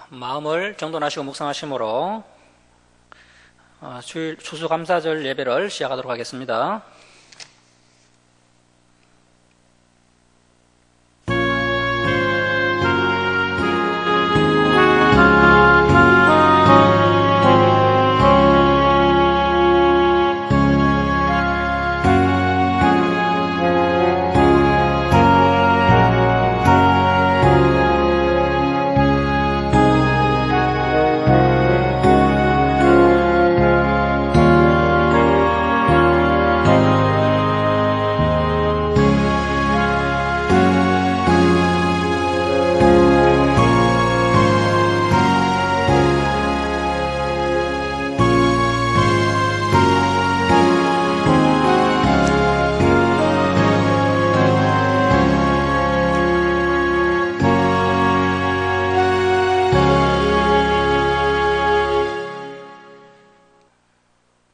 마음을 정돈하시고 묵상하심으로 주일 추수감사절 예배를 시작하도록 하겠습니다.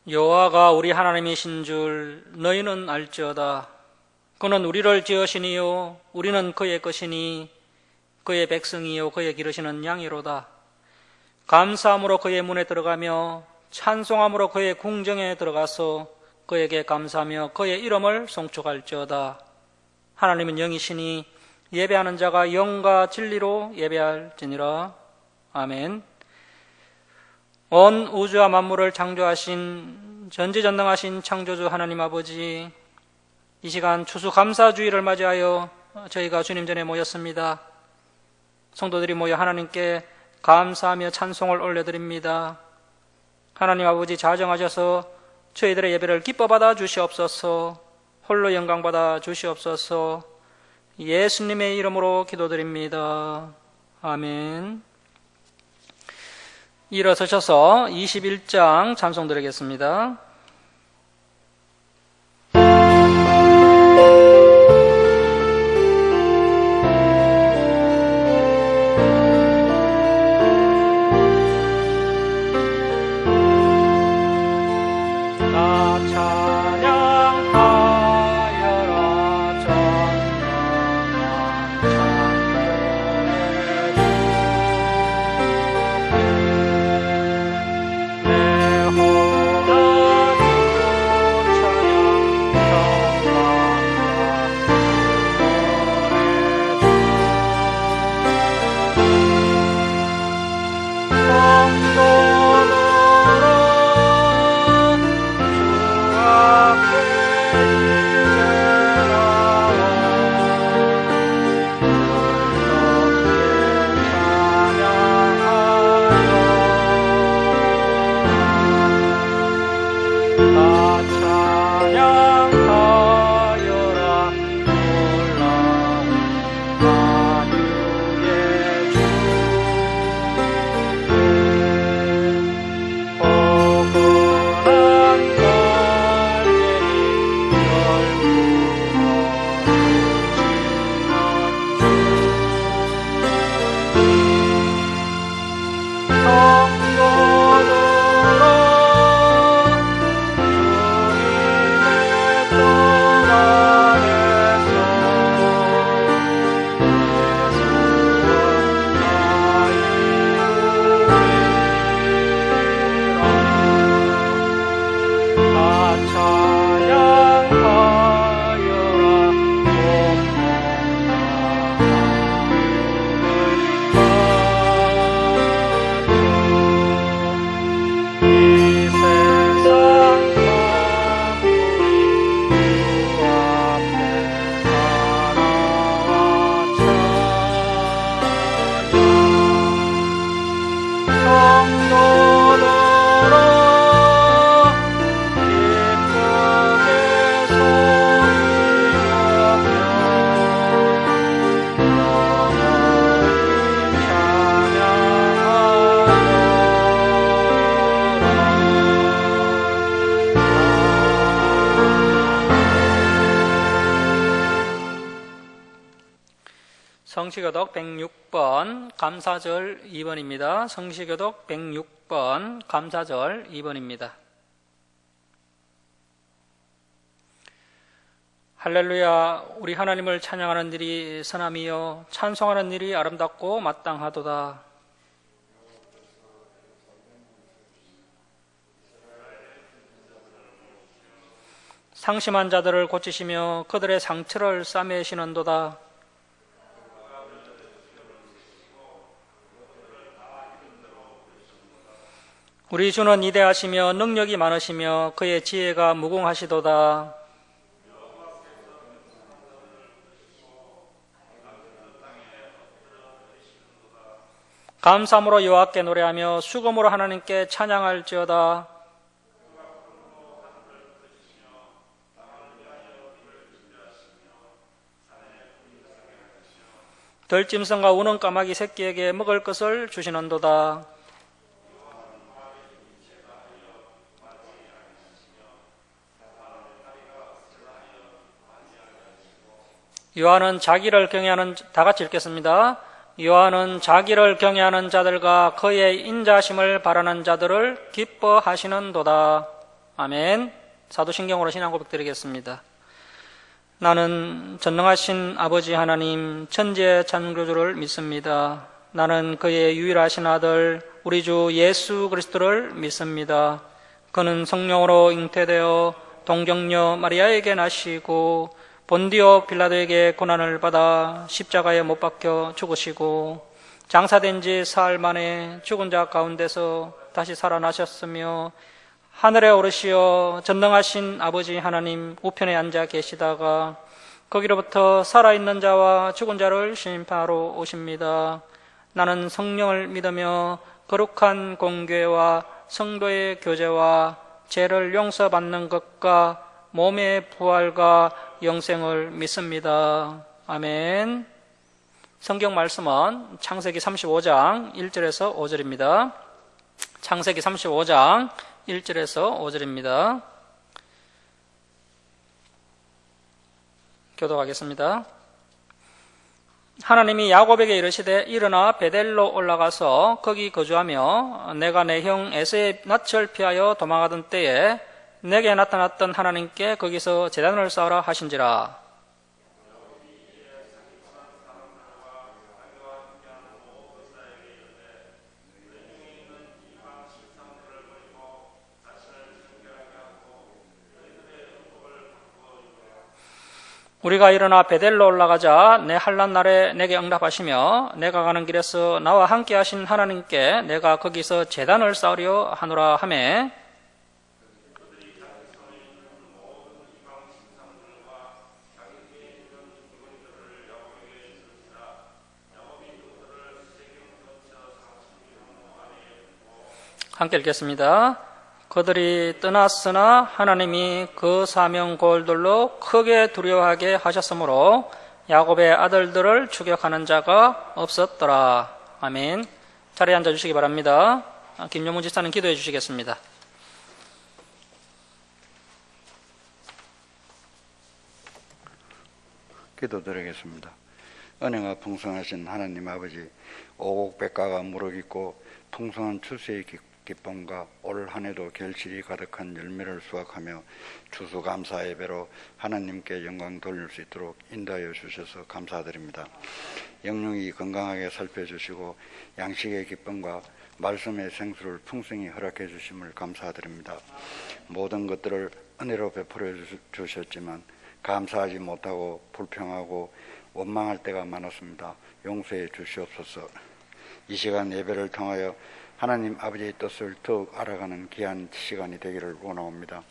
여호와가 우리 하나님이신 줄 너희는 알지어다. 그는 우리를 지으시니요 우리는 그의 것이니 그의 백성이요 그의 기르시는 양이로다. 감사함으로 그의 문에 들어가며 찬송함으로 그의 궁정에 들어가서 그에게 감사하며 그의 이름을 송축할지어다. 하나님은 영이시니 예배하는 자가 영과 진리로 예배할지니라. 아멘. 온 우주와 만물을 창조하신 전지전능하신 창조주 하나님 아버지, 이 시간 추수감사주일을 맞이하여 저희가 주님 전에 모였습니다. 성도들이 모여 하나님께 감사하며 찬송을 올려드립니다. 하나님 아버지, 자정하셔서 저희들의 예배를 기뻐 받아 주시옵소서. 홀로 영광 받아 주시옵소서. 예수님의 이름으로 기도드립니다. 아멘. 일어서셔서 21장 찬송 드리겠습니다. 성시교독 106번 감사절 2번입니다. 성시교독 106번 감사절 2번입니다. 할렐루야. 우리 하나님을 찬양하는 일이 선함이요 찬송하는 일이 아름답고 마땅하도다. 상심한 자들을 고치시며 그들의 상처를 싸매시는도다. 우리 주는 위대하시며 능력이 많으시며 그의 지혜가 무궁하시도다. 감사함으로 여호와께 노래하며 수금으로 하나님께 찬양할지어다. 들짐승과 우는 까마귀 새끼에게 먹을 것을 주시는도다. 여호와는 자기를 경외하는 다 같이 읽겠습니다. 여호와는 자기를 경외하는 자들과 그의 인자심을 바라는 자들을 기뻐하시는도다. 아멘. 사도신경으로 신앙 고백드리겠습니다. 나는 전능하신 아버지 하나님 천지의 창조주를 믿습니다. 나는 그의 유일하신 아들 우리 주 예수 그리스도를 믿습니다. 그는 성령으로 잉태되어 동정녀 마리아에게 나시고 본디오 빌라도에게 고난을 받아 십자가에 못 박혀 죽으시고 장사된 지 사흘 만에 죽은 자 가운데서 다시 살아나셨으며 하늘에 오르시어 전능하신 아버지 하나님 우편에 앉아 계시다가 거기로부터 살아있는 자와 죽은 자를 심판하러 오십니다. 나는 성령을 믿으며 거룩한 공교회와 성도의 교제와 죄를 용서받는 것과 몸의 부활과 영생을 믿습니다. 아멘. 성경 말씀은 창세기 35장 1절에서 5절입니다. 창세기 35장 1절에서 5절입니다. 교독하겠습니다. 하나님이 야곱에게 이르시되 일어나 베델로 올라가서 거기 거주하며 내가 내 형 에서의 낯을 피하여 도망하던 때에 내게 나타났던 하나님께 거기서 제단을 쌓으라 하신지라. 우리가 일어나 베델로 올라가자 내 환난 날에 내게 응답하시며 내가 가는 길에서 나와 함께 하신 하나님께 내가 거기서 제단을 쌓으려 하노라 하매 함께 읽겠습니다. 그들이 떠났으나 하나님이 그 사명 골들로 크게 두려워하게 하셨으므로 야곱의 아들들을 추격하는 자가 없었더라. 아멘. 자리에 앉아주시기 바랍니다. 김용문 집사님 기도해 주시겠습니다. 기도드리겠습니다. 은혜가 풍성하신 하나님 아버지, 오곡백과가 무르익고 풍성한 추수의 기쁨과 올 한해도 결실이 가득한 열매를 수확하며 추수감사 예배로 하나님께 영광 돌릴 수 있도록 인도하여 주셔서 감사드립니다. 영육이 건강하게 살펴주시고 양식의 기쁨과 말씀의 생수를 풍성히 허락해 주심을 감사드립니다. 모든 것들을 은혜로 베풀어 주셨지만 감사하지 못하고 불평하고 원망할 때가 많았습니다. 용서해 주시옵소서. 이 시간 예배를 통하여 하나님 아버지의 뜻을 더욱 알아가는 귀한 시간이 되기를 원하옵니다.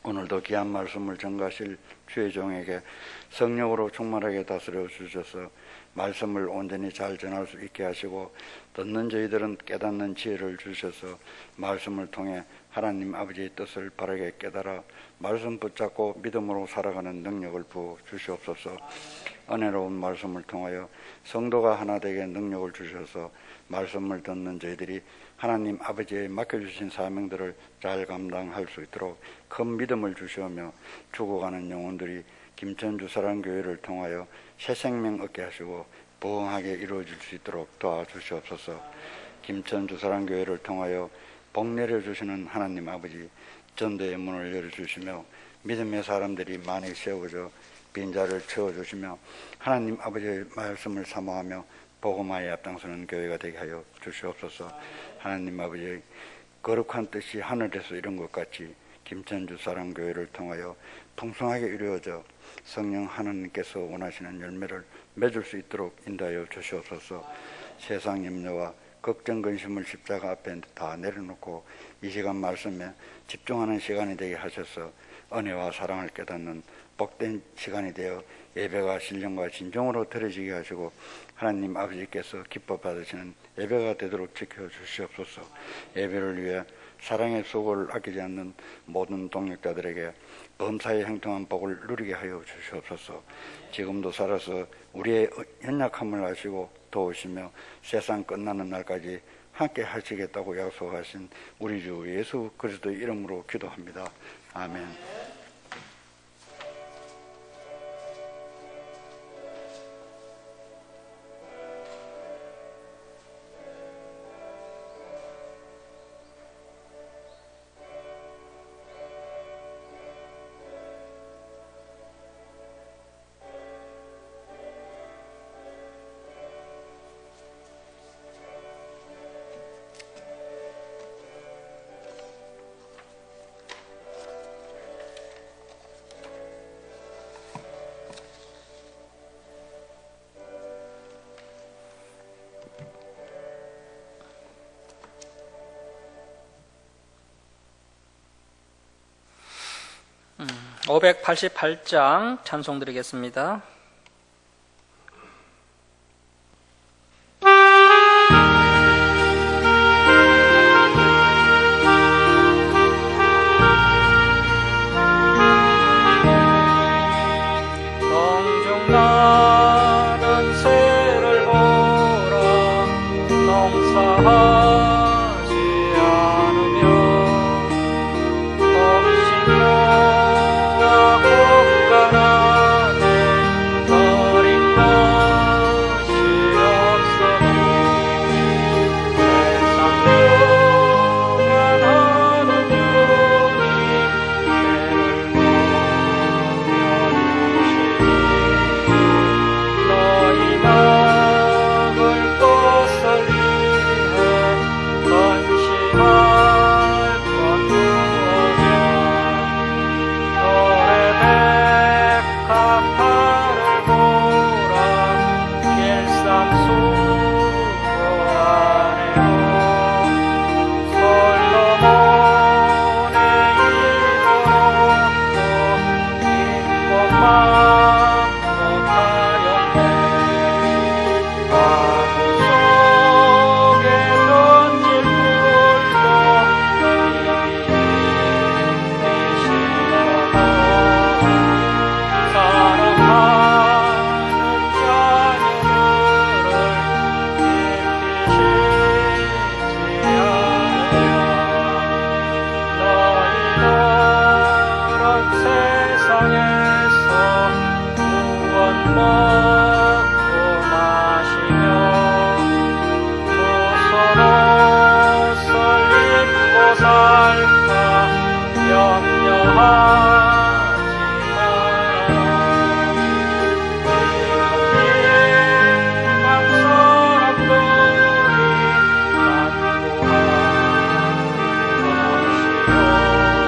오늘도 귀한 말씀을 전가하실 주의 종에게 성령으로 충만하게 다스려 주셔서 말씀을 온전히 잘 전할 수 있게 하시고 듣는 저희들은 깨닫는 지혜를 주셔서 말씀을 통해 하나님 아버지의 뜻을 바르게 깨달아 말씀 붙잡고 믿음으로 살아가는 능력을 부어 주시옵소서. 은혜로운 말씀을 통하여 성도가 하나 되게 능력을 주셔서 말씀을 듣는 저희들이 하나님 아버지의 맡겨주신 사명들을 잘 감당할 수 있도록 큰 믿음을 주시오며 죽어가는 영혼들이 김천주 사랑교회를 통하여 새 생명 얻게 하시고 부흥하게 이루어질 수 있도록 도와주시옵소서. 김천주 사랑교회를 통하여 복 내려주시는 하나님 아버지, 전도의 문을 열어주시며 믿음의 사람들이 많이 세워져 빈자를 채워주시며 하나님 아버지의 말씀을 사모하며 복음화에 앞장서는 교회가 되게 하여 주시옵소서. 하나님 아버지의 거룩한 뜻이 하늘에서 이룬 것 같이 김천주 사랑교회를 통하여 풍성하게 이루어져 성령 하나님께서 원하시는 열매를 맺을 수 있도록 인도하여 주시옵소서. 세상 염려와 걱정, 근심을 십자가 앞에 다 내려놓고 이 시간 말씀에 집중하는 시간이 되게 하셔서 은혜와 사랑을 깨닫는 복된 시간이 되어 예배가 신령과 진정으로 드려지게 하시고 하나님 아버지께서 기뻐 받으시는 예배가 되도록 지켜주시옵소서. 예배를 위해 사랑의 수고를 아끼지 않는 모든 동역자들에게 범사에 행통한 복을 누리게 하여 주시옵소서. 지금도 살아서 우리의 연약함을 아시고 도우시며 세상 끝나는 날까지 함께 하시겠다고 약속하신 우리 주 예수 그리스도의 이름으로 기도합니다. 아멘. 음, 588장 찬송 드리겠습니다. 공중나는 새를 보라 농사하지 않으며 곡식모아 곡간하네 버린 것이 없으니 세상 주관하는 주님 너희 먹을 것을 위해 건심할 것 무엇이냐 노래백합화를 보라 길쌈 수고하네요 솔로몬의 이름으로 입고만 바보 속에 던질 풀도 이시로다 사랑하는 자녀들을 일으키시지 않으랴 너희들은 세상에서 무엇 먹고 마시며 무슨 옷을 입고 살까 염려하지 말아라 이방 사람들이 만구하는 것이요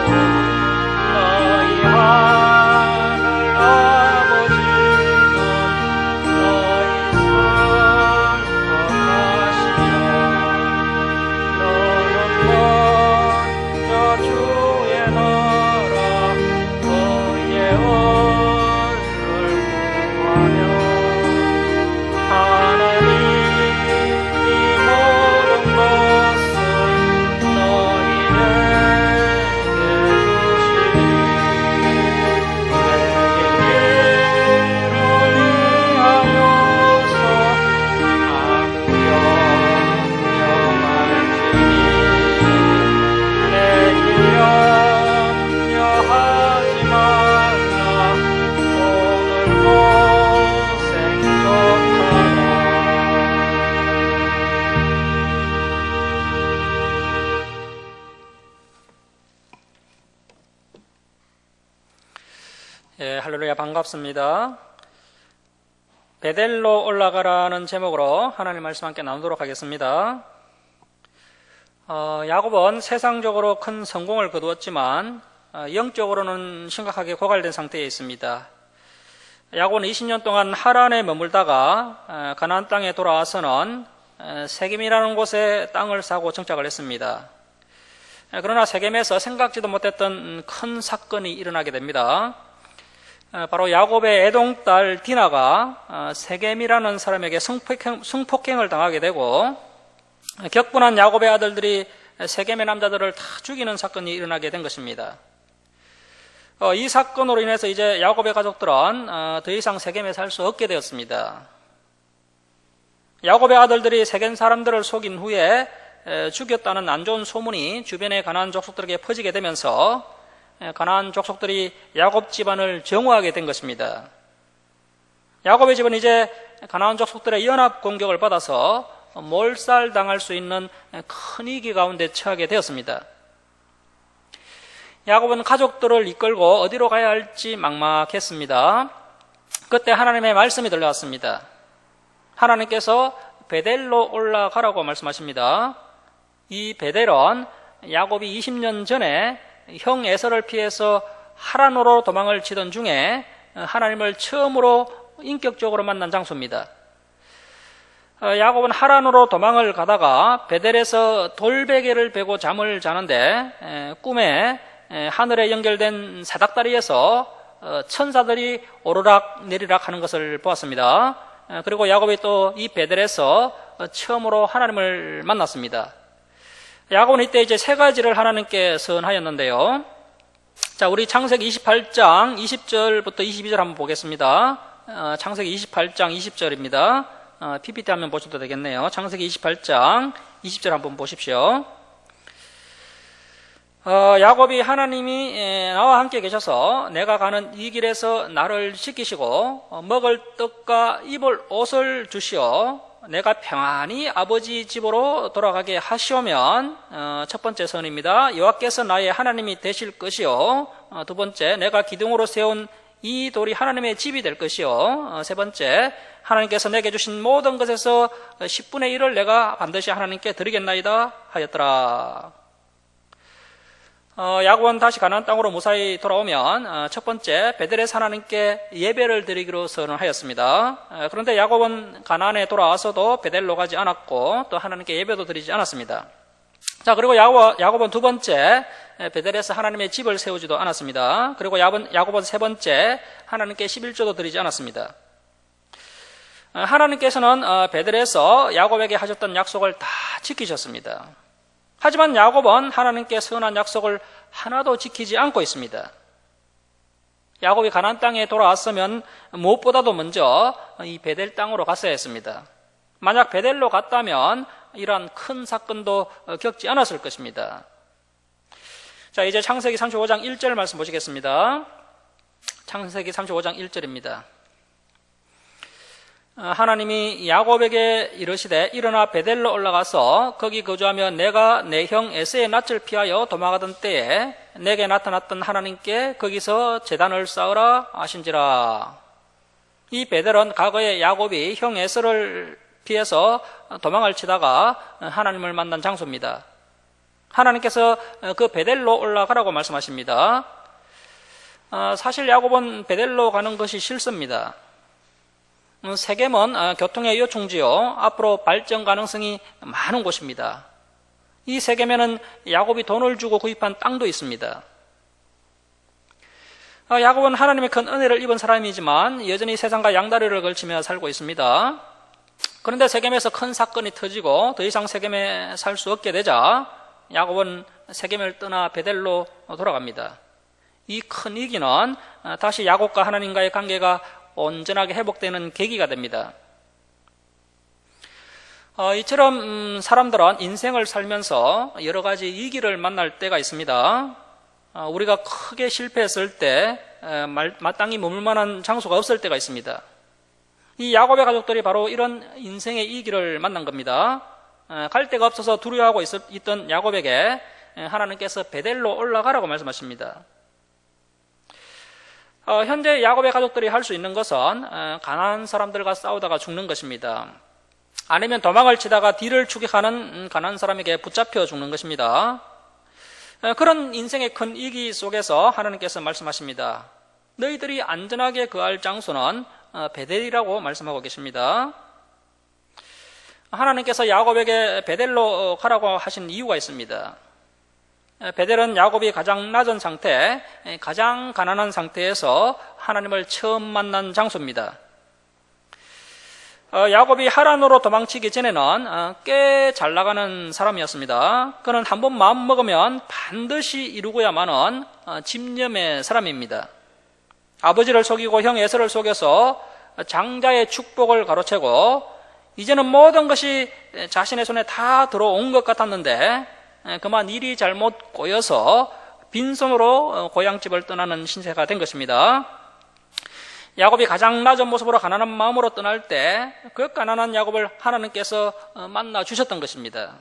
너희 하늘 아버지는 너희 슬퍼하시라 너는 먼저 주의 나라 그의 얼굴을 구하며 하나님이 모든 것을 너희에게 주시리 내게 길을 위하여서 악령령할지니 내일 염려하지 말라 오늘 고생 좋하라 예, 할렐루야 반갑습니다. 베델로 올라가라는 제목으로 하나님 말씀 함께 나누도록 하겠습니다. 야곱은 세상적으로 큰 성공을 거두었지만 영적으로는 심각하게 고갈된 상태에 있습니다. 야곱은 20년 동안 하란에 머물다가 가나안 땅에 돌아와서는 세겜이라는 곳에 땅을 사고 정착을 했습니다. 그러나 세겜에서 생각지도 못했던 큰 사건이 일어나게 됩니다. 바로 야곱의 애동딸 디나가 세겜이라는 사람에게 성폭행을 당하게 되고 격분한 야곱의 아들들이 세겜의 남자들을 다 죽이는 사건이 일어나게 된 것입니다. 이 사건으로 인해서 이제 야곱의 가족들은 더 이상 세겜에 살 수 없게 되었습니다. 야곱의 아들들이 세겜 사람들을 속인 후에 죽였다는 안 좋은 소문이 주변의 가나안 족속들에게 퍼지게 되면서 가나안 족속들이 야곱 집안을 정오하게 된 것입니다. 야곱의 집은 이제 가나안 족속들의 연합 공격을 받아서 몰살당할 수 있는 큰 위기 가운데 처하게 되었습니다. 야곱은 가족들을 이끌고 어디로 가야 할지 막막했습니다. 그때 하나님의 말씀이 들려왔습니다. 하나님께서 베델로 올라가라고 말씀하십니다. 이 베델은 야곱이 20년 전에 형 에서를 피해서 하란으로 도망을 치던 중에 하나님을 처음으로 인격적으로 만난 장소입니다. 야곱은 하란으로 도망을 가다가 베델에서 돌베개를 베고 잠을 자는데 꿈에 하늘에 연결된 사닥다리에서 천사들이 오르락 내리락 하는 것을 보았습니다. 그리고 야곱이 또 이 베델에서 처음으로 하나님을 만났습니다. 야곱은 이때 이제 세 가지를 하나님께 선하였는데요. 자, 우리 창세기 28장 20절부터 22절 한번 보겠습니다. 창세기 28장 20절입니다. PPT 한번 보셔도 되겠네요. 창세기 28장 20절 한번 보십시오. 야곱이 하나님이 나와 함께 계셔서 내가 가는 이 길에서 나를 지키시고 먹을 떡과 입을 옷을 주시어 내가 평안히 아버지 집으로 돌아가게 하시오면 첫 번째 선입니다. 여호와께서 나의 하나님이 되실 것이요. 두 번째, 내가 기둥으로 세운 이 돌이 하나님의 집이 될 것이요. 세 번째, 하나님께서 내게 주신 모든 것에서 10분의 1을 내가 반드시 하나님께 드리겠나이다 하였더라. 야곱은 다시 가나안 땅으로 무사히 돌아오면 첫 번째 베델에서 하나님께 예배를 드리기로 선언하였습니다. 그런데 야곱은 가나안에 돌아와서도 베델로 가지 않았고 또 하나님께 예배도 드리지 않았습니다. 자, 그리고 야곱은 두 번째 베델에서 하나님의 집을 세우지도 않았습니다. 그리고 야곱은 세 번째 하나님께 11조도 드리지 않았습니다. 하나님께서는 베델에서 야곱에게 하셨던 약속을 다 지키셨습니다. 하지만 야곱은 하나님께 선한 약속을 하나도 지키지 않고 있습니다. 야곱이 가나안 땅에 돌아왔으면 무엇보다도 먼저 이 베델 땅으로 갔어야 했습니다. 만약 베델로 갔다면 이러한 큰 사건도 겪지 않았을 것입니다. 자, 이제 창세기 35장 1절 말씀 보시겠습니다. 창세기 35장 1절입니다. 하나님이 야곱에게 이르시되 일어나 베델로 올라가서 거기 거주하며 내가 내 형 에서의 낯을 피하여 도망하던 때에 내게 나타났던 하나님께 거기서 제단을 쌓으라 하신지라. 이 베델은 과거에 야곱이 형 에서를 피해서 도망을 치다가 하나님을 만난 장소입니다. 하나님께서 그 베델로 올라가라고 말씀하십니다. 사실 야곱은 베델로 가는 것이 싫습니다. 세겜은 교통의 요충지요. 앞으로 발전 가능성이 많은 곳입니다. 이 세겜에는 야곱이 돈을 주고 구입한 땅도 있습니다. 야곱은 하나님의 큰 은혜를 입은 사람이지만 여전히 세상과 양다리를 걸치며 살고 있습니다. 그런데 세겜에서 큰 사건이 터지고 더 이상 세겜에 살 수 없게 되자 야곱은 세겜을 떠나 베델로 돌아갑니다. 이 큰 위기는 다시 야곱과 하나님과의 관계가 온전하게 회복되는 계기가 됩니다. 이처럼 사람들은 인생을 살면서 여러 가지 위기를 만날 때가 있습니다. 우리가 크게 실패했을 때 마땅히 머물 만한 장소가 없을 때가 있습니다. 이 야곱의 가족들이 바로 이런 인생의 위기를 만난 겁니다. 갈 데가 없어서 두려워하고 있던 야곱에게 하나님께서 베델로 올라가라고 말씀하십니다. 현재 야곱의 가족들이 할 수 있는 것은 가나안 사람들과 싸우다가 죽는 것입니다. 아니면 도망을 치다가 뒤를 추격하는 가나안 사람에게 붙잡혀 죽는 것입니다. 그런 인생의 큰 위기 속에서 하나님께서 말씀하십니다. 너희들이 안전하게 거할 장소는 베델이라고 말씀하고 계십니다. 하나님께서 야곱에게 베델로 가라고 하신 이유가 있습니다. 베델은 야곱이 가장 낮은 상태, 가장 가난한 상태에서 하나님을 처음 만난 장소입니다. 야곱이 하란으로 도망치기 전에는 꽤 잘 나가는 사람이었습니다. 그는 한번 마음 먹으면 반드시 이루고야만은 집념의 사람입니다. 아버지를 속이고 형 에서를 속여서 장자의 축복을 가로채고 이제는 모든 것이 자신의 손에 다 들어온 것 같았는데 그만 일이 잘못 꼬여서 빈손으로 고향집을 떠나는 신세가 된 것입니다. 야곱이 가장 낮은 모습으로 가난한 마음으로 떠날 때 그 가난한 야곱을 하나님께서 만나 주셨던 것입니다.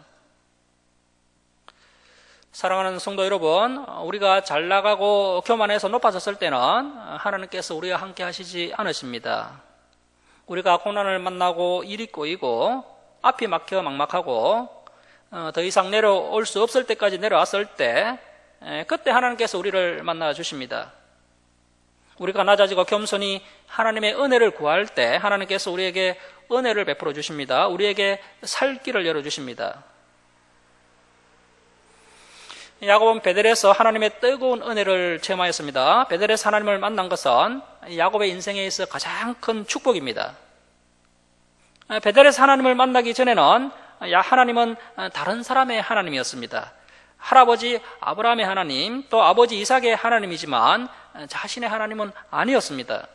사랑하는 성도 여러분, 우리가 잘 나가고 교만해서 높아졌을 때는 하나님께서 우리와 함께 하시지 않으십니다. 우리가 고난을 만나고 일이 꼬이고 앞이 막혀 막막하고 더 이상 내려올 수 없을 때까지 내려왔을 때 그때 하나님께서 우리를 만나 주십니다. 우리가 낮아지고 겸손히 하나님의 은혜를 구할 때 하나님께서 우리에게 은혜를 베풀어 주십니다. 우리에게 살 길을 열어주십니다. 야곱은 베델에서 하나님의 뜨거운 은혜를 체험하였습니다. 베델에서 하나님을 만난 것은 야곱의 인생에 있어 가장 큰 축복입니다. 베델에서 하나님을 만나기 전에는 하나님은 다른 사람의 하나님이었습니다. 할아버지 아브라함의 하나님, 또 아버지 이삭의 하나님이지만 자신의 하나님은 아니었습니다.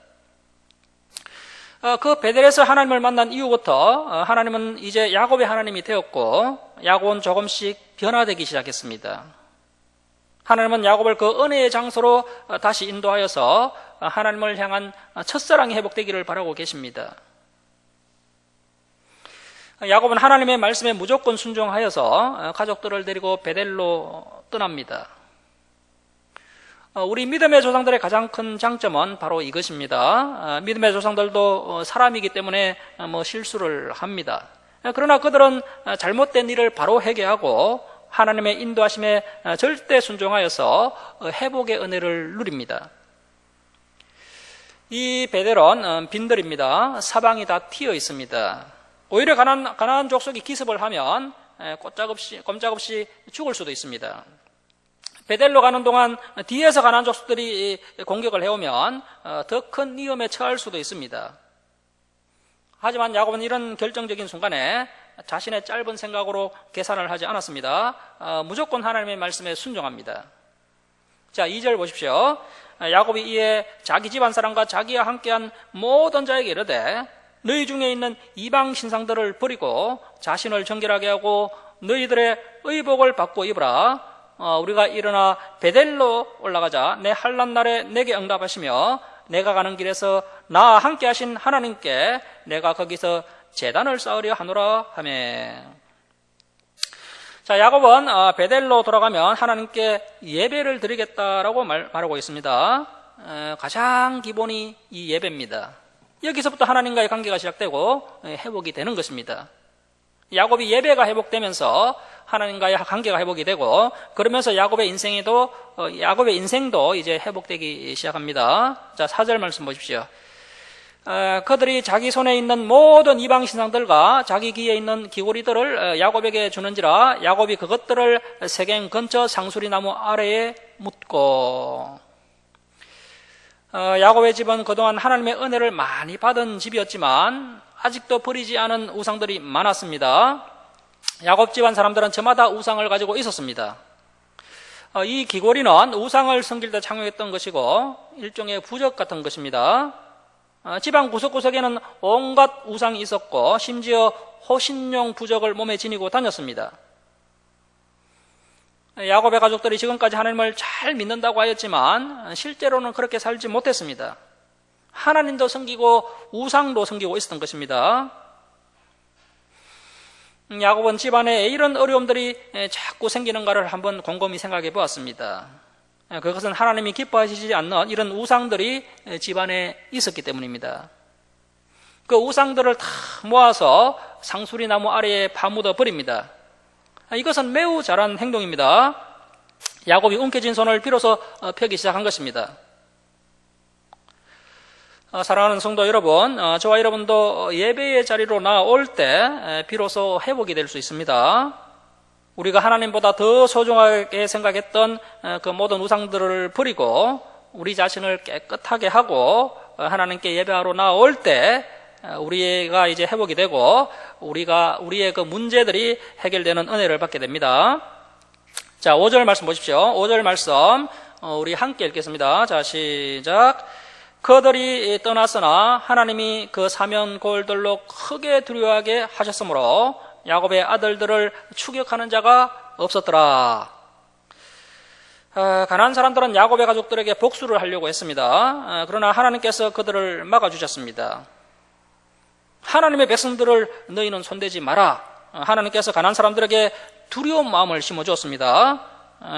그 베델에서 하나님을 만난 이후부터 하나님은 이제 야곱의 하나님이 되었고 야곱은 조금씩 변화되기 시작했습니다. 하나님은 야곱을 그 은혜의 장소로 다시 인도하여서 하나님을 향한 첫사랑이 회복되기를 바라고 계십니다. 야곱은 하나님의 말씀에 무조건 순종하여서 가족들을 데리고 베델로 떠납니다. 우리 믿음의 조상들의 가장 큰 장점은 바로 이것입니다. 믿음의 조상들도 사람이기 때문에 실수를 합니다. 그러나 그들은 잘못된 일을 바로 회개하고 하나님의 인도하심에 절대 순종하여서 회복의 은혜를 누립니다. 이 베델은 빈들입니다. 사방이 다 튀어 있습니다. 오히려 가나안 족속이 기습을 하면 꼼짝없이 죽을 수도 있습니다. 베델로 가는 동안 뒤에서 가나안 족속들이 공격을 해오면 더 큰 위험에 처할 수도 있습니다. 하지만 야곱은 이런 결정적인 순간에 자신의 짧은 생각으로 계산을 하지 않았습니다. 무조건 하나님의 말씀에 순종합니다. 자, 2절 보십시오. 야곱이 이에 자기 집안 사람과 자기와 함께한 모든 자에게 이르되 너희 중에 있는 이방 신상들을 버리고 자신을 정결하게 하고 너희들의 의복을 받고 입으라. 우리가 일어나 베델로 올라가자. 내 환난 날에 내게 응답하시며 내가 가는 길에서 나와 함께 하신 하나님께 내가 거기서 제단을 쌓으려 하노라 하며. 자, 야곱은 베델로 돌아가면 하나님께 예배를 드리겠다라고 말하고 있습니다. 가장 기본이 이 예배입니다. 여기서부터 하나님과의 관계가 시작되고 회복이 되는 것입니다. 야곱이 예배가 회복되면서 하나님과의 관계가 회복이 되고 그러면서 야곱의 인생도 이제 회복되기 시작합니다. 자, 4절 말씀 보십시오. 그들이 자기 손에 있는 모든 이방 신상들과 자기 귀에 있는 귀고리들을 야곱에게 주는지라 야곱이 그것들을 세겜 근처 상수리 나무 아래에 묻고. 야곱의 집은 그동안 하나님의 은혜를 많이 받은 집이었지만 아직도 버리지 않은 우상들이 많았습니다. 야곱 집안 사람들은 저마다 우상을 가지고 있었습니다. 이 귀고리는 우상을 섬길 때 착용했던 것이고 일종의 부적 같은 것입니다. 집안 구석구석에는 온갖 우상이 있었고 심지어 호신용 부적을 몸에 지니고 다녔습니다. 야곱의 가족들이 지금까지 하나님을 잘 믿는다고 하였지만 실제로는 그렇게 살지 못했습니다. 하나님도 섬기고 우상도 섬기고 있었던 것입니다. 야곱은 집안에 이런 어려움들이 자꾸 생기는가를 한번 곰곰이 생각해 보았습니다. 그것은 하나님이 기뻐하시지 않는 이런 우상들이 집안에 있었기 때문입니다. 그 우상들을 다 모아서 상수리 나무 아래에 파묻어 버립니다. 이것은 매우 잘한 행동입니다. 야곱이 움켜쥔 손을 비로소 펴기 시작한 것입니다. 사랑하는 성도 여러분, 저와 여러분도 예배의 자리로 나올 때 비로소 회복이 될 수 있습니다. 우리가 하나님보다 더 소중하게 생각했던 그 모든 우상들을 버리고 우리 자신을 깨끗하게 하고 하나님께 예배하러 나올 때 우리가 이제 회복이 되고 우리의 그 문제들이 해결되는 은혜를 받게 됩니다. 자, 5절 말씀 보십시오. 5절 말씀 우리 함께 읽겠습니다. 자, 시작. 그들이 떠났으나 하나님이 그 사면골들로 크게 두려워하게 하셨으므로 야곱의 아들들을 추격하는 자가 없었더라. 가나안 사람들은 야곱의 가족들에게 복수를 하려고 했습니다. 그러나 하나님께서 그들을 막아주셨습니다. 하나님의 백성들을 너희는 손대지 마라. 하나님께서 가나안 사람들에게 두려운 마음을 심어주었습니다.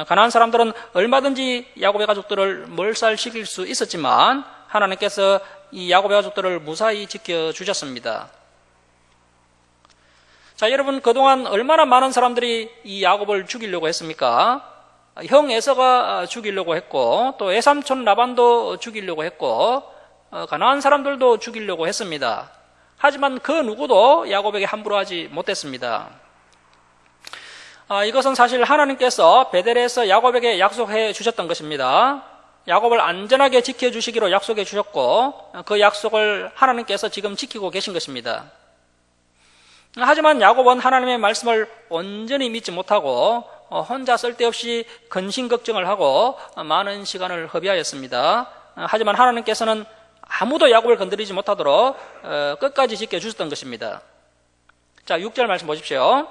가나안 사람들은 얼마든지 야곱의 가족들을 몰살시킬 수 있었지만 하나님께서 이 야곱의 가족들을 무사히 지켜주셨습니다. 자, 여러분, 그동안 얼마나 많은 사람들이 이 야곱을 죽이려고 했습니까? 형 에서가 죽이려고 했고, 또 외삼촌 라반도 죽이려고 했고, 가나안 사람들도 죽이려고 했습니다. 하지만 그 누구도 야곱에게 함부로 하지 못했습니다. 이것은 사실 하나님께서 베델에서 야곱에게 약속해 주셨던 것입니다. 야곱을 안전하게 지켜주시기로 약속해 주셨고 그 약속을 하나님께서 지금 지키고 계신 것입니다. 하지만 야곱은 하나님의 말씀을 온전히 믿지 못하고 혼자 쓸데없이 근심 걱정을 하고 많은 시간을 허비하였습니다. 하지만 하나님께서는 아무도 야곱을 건드리지 못하도록 끝까지 지켜주셨던 것입니다. 자, 6절 말씀 보십시오.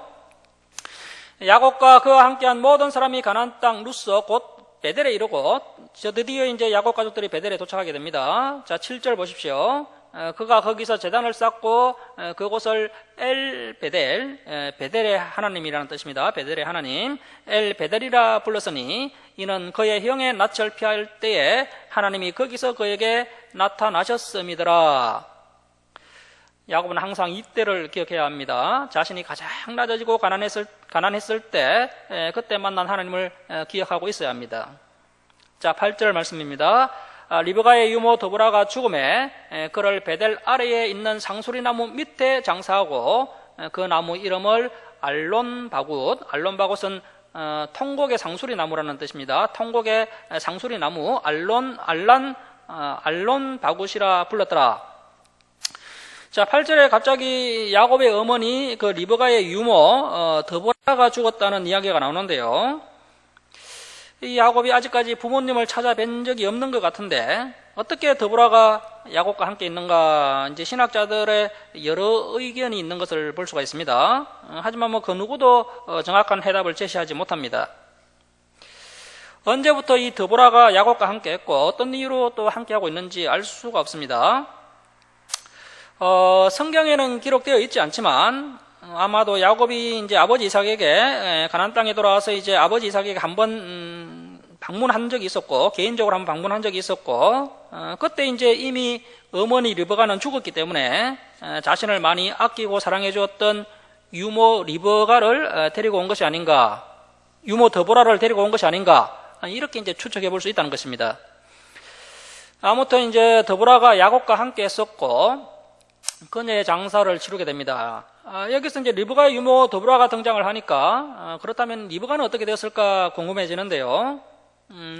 야곱과 그와 함께한 모든 사람이 가나안 땅 루스 곧 베델에 이르고 드디어 이제 야곱 가족들이 베델에 도착하게 됩니다. 자, 7절 보십시오. 그가 거기서 제단을 쌓고 그곳을 엘 베델, 베델의 하나님이라는 뜻입니다. 베델의 하나님, 엘 베델이라 불렀으니 이는 그의 형의 낯을 피할 때에 하나님이 거기서 그에게 나타나셨음이더라. 야곱은 항상 이때를 기억해야 합니다. 자신이 가장 낮아지고 가난했을 때 그때 만난 하나님을 기억하고 있어야 합니다. 자, 8절 말씀입니다. 리브가의 유모 드보라가 죽음에 그를 베델 아래에 있는 상수리 나무 밑에 장사하고 그 나무 이름을 알론바굿, 알론바굿은 통곡의 상수리 나무라는 뜻입니다. 통곡의 상수리 나무 알론바굿이라 불렀더라. 자, 8절에 갑자기 야곱의 어머니 그 리브가의 유모 드보라가 죽었다는 이야기가 나오는데요. 이 야곱이 아직까지 부모님을 찾아뵌 적이 없는 것 같은데 어떻게 드보라가 야곱과 함께 있는가, 이제 신학자들의 여러 의견이 있는 것을 볼 수가 있습니다. 하지만 그 누구도 정확한 해답을 제시하지 못합니다. 언제부터 이 드보라가 야곱과 함께 했고 어떤 이유로 또 함께 하고 있는지 알 수가 없습니다. 성경에는 기록되어 있지 않지만 아마도 야곱이 이제 아버지 이삭에게 가나안 땅에 돌아와서 이제 아버지 이삭에게 한번 방문한 적이 있었고 개인적으로 한번 방문한 적이 있었고 그때 이제 이미 어머니 리브가는 죽었기 때문에 자신을 많이 아끼고 사랑해 주었던 유모 리브가를 데리고 온 것이 아닌가, 유모 드보라를 데리고 온 것이 아닌가, 이렇게 이제 추측해 볼 수 있다는 것입니다. 아무튼 이제 드보라가 야곱과 함께 했었고 그녀의 장사를 치르게 됩니다. 여기서 이제 리브가의 유모 드보라가 등장을 하니까 그렇다면 리브가는 어떻게 되었을까 궁금해지는데요.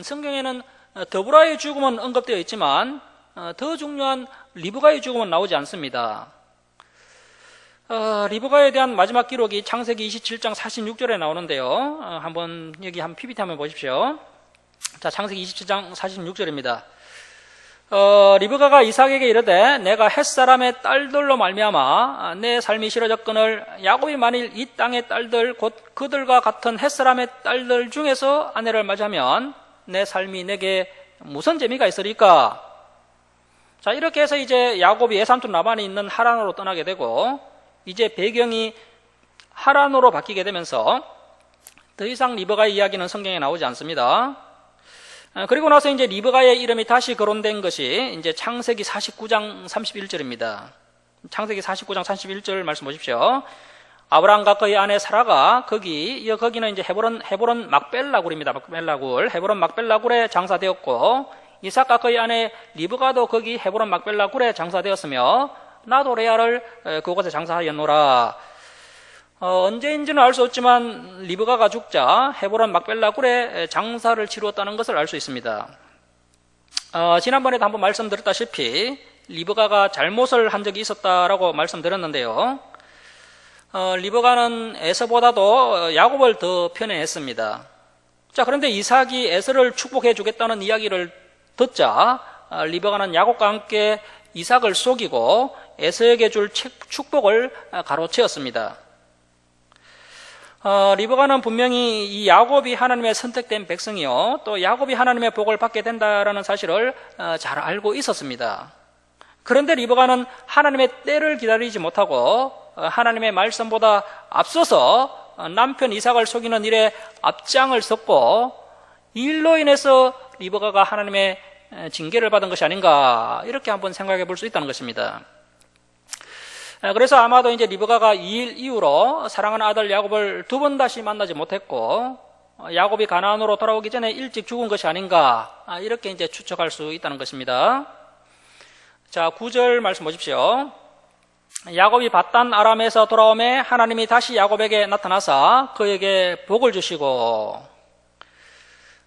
성경에는 드보라의 죽음은 언급되어 있지만 더 중요한 리브가의 죽음은 나오지 않습니다. 리브가에 대한 마지막 기록이 창세기 27장 46절에 나오는데요. 한번 여기 한 PPT 한번 보십시오. 자, 창세기 27장 46절입니다. 리브가가 이삭에게 이르되 내가 햇사람의 딸들로 말미암아 내 삶이 싫어졌거늘 야곱이 만일 이 땅의 딸들 곧 그들과 같은 햇사람의 딸들 중에서 아내를 맞이하면 내 삶이 내게 무슨 재미가 있으리까? 자, 이렇게 해서 이제 야곱이 외삼촌 라반이 있는 하란으로 떠나게 되고 이제 배경이 하란으로 바뀌게 되면서 더 이상 리브가의 이야기는 성경에 나오지 않습니다. 그리고 나서 이제 리브가의 이름이 다시 거론된 것이 이제 창세기 49장 31절입니다. 창세기 49장 31절 말씀 보십시오. 아브라함과 그의 아내 사라가 거기는 이제 헤브론 막벨라 굴입니다. 막벨라 굴. 헤브론 막벨라 굴에 장사되었고, 이삭과 그의 아내 리브가도 거기 헤브론 막벨라 굴에 장사되었으며, 나도 레아를 그곳에 장사하였노라. 언제인지는 알 수 없지만 리브가가 죽자 헤브론 막벨라 굴에 장사를 치루었다는 것을 알 수 있습니다. 지난번에도 한번 말씀드렸다시피 리브가가 잘못을 한 적이 있었다라고 말씀드렸는데요. 리브가는 에서보다도 야곱을 더 편애했습니다. 자, 그런데 이삭이 에서를 축복해 주겠다는 이야기를 듣자 리브가는 야곱과 함께 이삭을 속이고 에서에게 줄 축복을 가로채었습니다. 리브가는 분명히 이 야곱이 하나님의 선택된 백성이요, 또 야곱이 하나님의 복을 받게 된다라는 사실을 잘 알고 있었습니다. 그런데 리브가는 하나님의 때를 기다리지 못하고 하나님의 말씀보다 앞서서 남편 이삭을 속이는 일에 앞장을 섰고, 이 일로 인해서 리브가가 하나님의 징계를 받은 것이 아닌가, 이렇게 한번 생각해 볼 수 있다는 것입니다. 그래서 아마도 이제 리브가가 이 일 이후로 사랑하는 아들 야곱을 두 번 다시 만나지 못했고, 야곱이 가나안으로 돌아오기 전에 일찍 죽은 것이 아닌가, 이렇게 이제 추측할 수 있다는 것입니다. 자, 9절 말씀 보십시오. 야곱이 밧단 아람에서 돌아오매 하나님이 다시 야곱에게 나타나사 그에게 복을 주시고,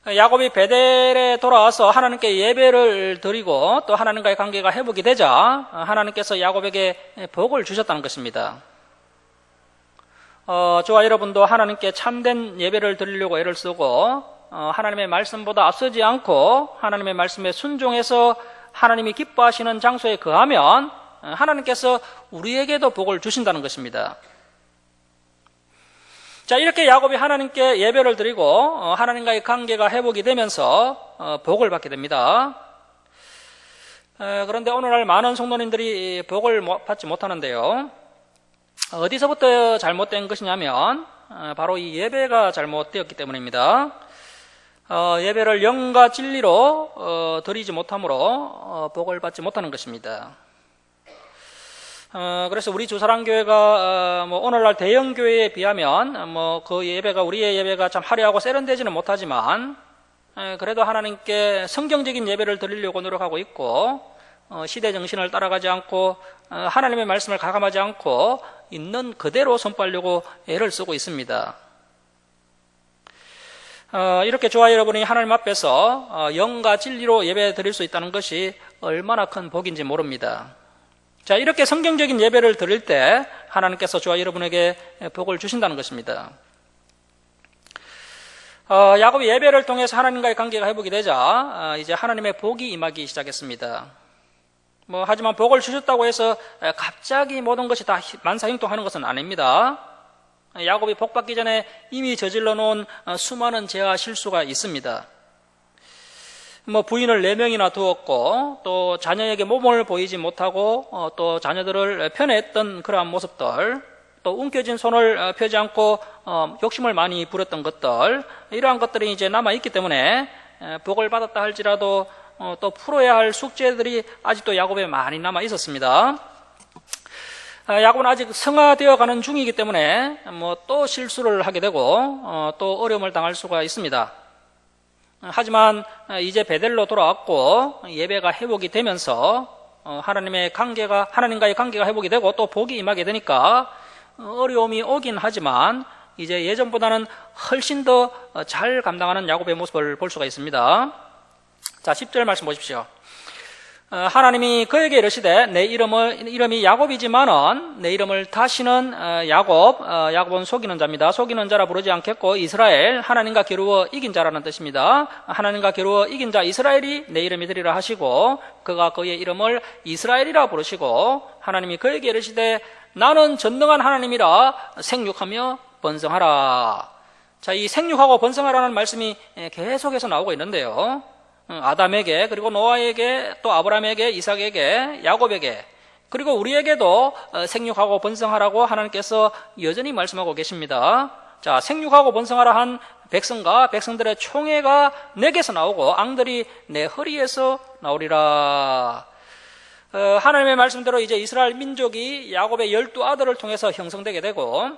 야곱이 베델에 돌아와서 하나님께 예배를 드리고 또 하나님과의 관계가 회복이 되자 하나님께서 야곱에게 복을 주셨다는 것입니다. 저와 여러분도 하나님께 참된 예배를 드리려고 애를 쓰고 하나님의 말씀보다 앞서지 않고 하나님의 말씀에 순종해서 하나님이 기뻐하시는 장소에 거하면 하나님께서 우리에게도 복을 주신다는 것입니다. 자, 이렇게 야곱이 하나님께 예배를 드리고 하나님과의 관계가 회복이 되면서 복을 받게 됩니다. 그런데 오늘날 많은 성도님들이 복을 받지 못하는데요. 어디서부터 잘못된 것이냐면 바로 이 예배가 잘못되었기 때문입니다. 예배를 영과 진리로 드리지 못함으로 복을 받지 못하는 것입니다. 그래서 우리 주사랑교회가 오늘날 대형교회에 비하면 그 예배가, 우리의 예배가 참 화려하고 세련되지는 못하지만 그래도 하나님께 성경적인 예배를 드리려고 노력하고 있고, 시대 정신을 따라가지 않고 하나님의 말씀을 가감하지 않고 있는 그대로 선포하려고 애를 쓰고 있습니다. 이렇게 저와 여러분이 하나님 앞에서 영과 진리로 예배 드릴 수 있다는 것이 얼마나 큰 복인지 모릅니다. 자, 이렇게 성경적인 예배를 드릴 때 하나님께서 저와 여러분에게 복을 주신다는 것입니다. 야곱이 예배를 통해서 하나님과의 관계가 회복이 되자 이제 하나님의 복이 임하기 시작했습니다. 하지만 복을 주셨다고 해서 갑자기 모든 것이 다 만사형통하는 것은 아닙니다. 야곱이 복 받기 전에 이미 저질러 놓은 수많은 죄와 실수가 있습니다. 부인을 4명이나 두었고, 또 자녀에게 모범을 보이지 못하고, 또 자녀들을 편애했던 그러한 모습들, 또 움켜진 손을 펴지 않고 욕심을 많이 부렸던 것들, 이러한 것들이 이제 남아있기 때문에 복을 받았다 할지라도 또 풀어야 할 숙제들이 아직도 야곱에 많이 남아 있었습니다. 야곱은 아직 성화되어 가는 중이기 때문에 또 실수를 하게 되고 또 어려움을 당할 수가 있습니다. 하지만 이제 베델로 돌아왔고 예배가 회복이 되면서 하나님과의 관계가 회복이 되고 또 복이 임하게 되니까 어려움이 오긴 하지만 이제 예전보다는 훨씬 더 잘 감당하는 야곱의 모습을 볼 수가 있습니다. 자, 10절 말씀 보십시오. 하나님이 그에게 이르시되 내 이름이 야곱이지만은 내 이름을 다시는 야곱은 속이는 자입니다. 속이는 자라 부르지 않겠고 이스라엘, 하나님과 겨루어 이긴 자라는 뜻입니다. 하나님과 겨루어 이긴 자 이스라엘이 내 이름이 되리라 하시고 그가 그의 이름을 이스라엘이라 부르시고 하나님이 그에게 이르시되 나는 전능한 하나님이라 생육하며 번성하라. 자, 이 생육하고 번성하라는 말씀이 계속해서 나오고 있는데요. 아담에게, 그리고 노아에게, 또 아브라함에게, 이삭에게, 야곱에게, 그리고 우리에게도 생육하고 번성하라고 하나님께서 여전히 말씀하고 계십니다. 자, 생육하고 번성하라 한 백성과 백성들의 총회가 내게서 나오고 앙들이 내 허리에서 나오리라. 하나님의 말씀대로 이제 이스라엘 민족이 야곱의 12 아들을 통해서 형성되게 되고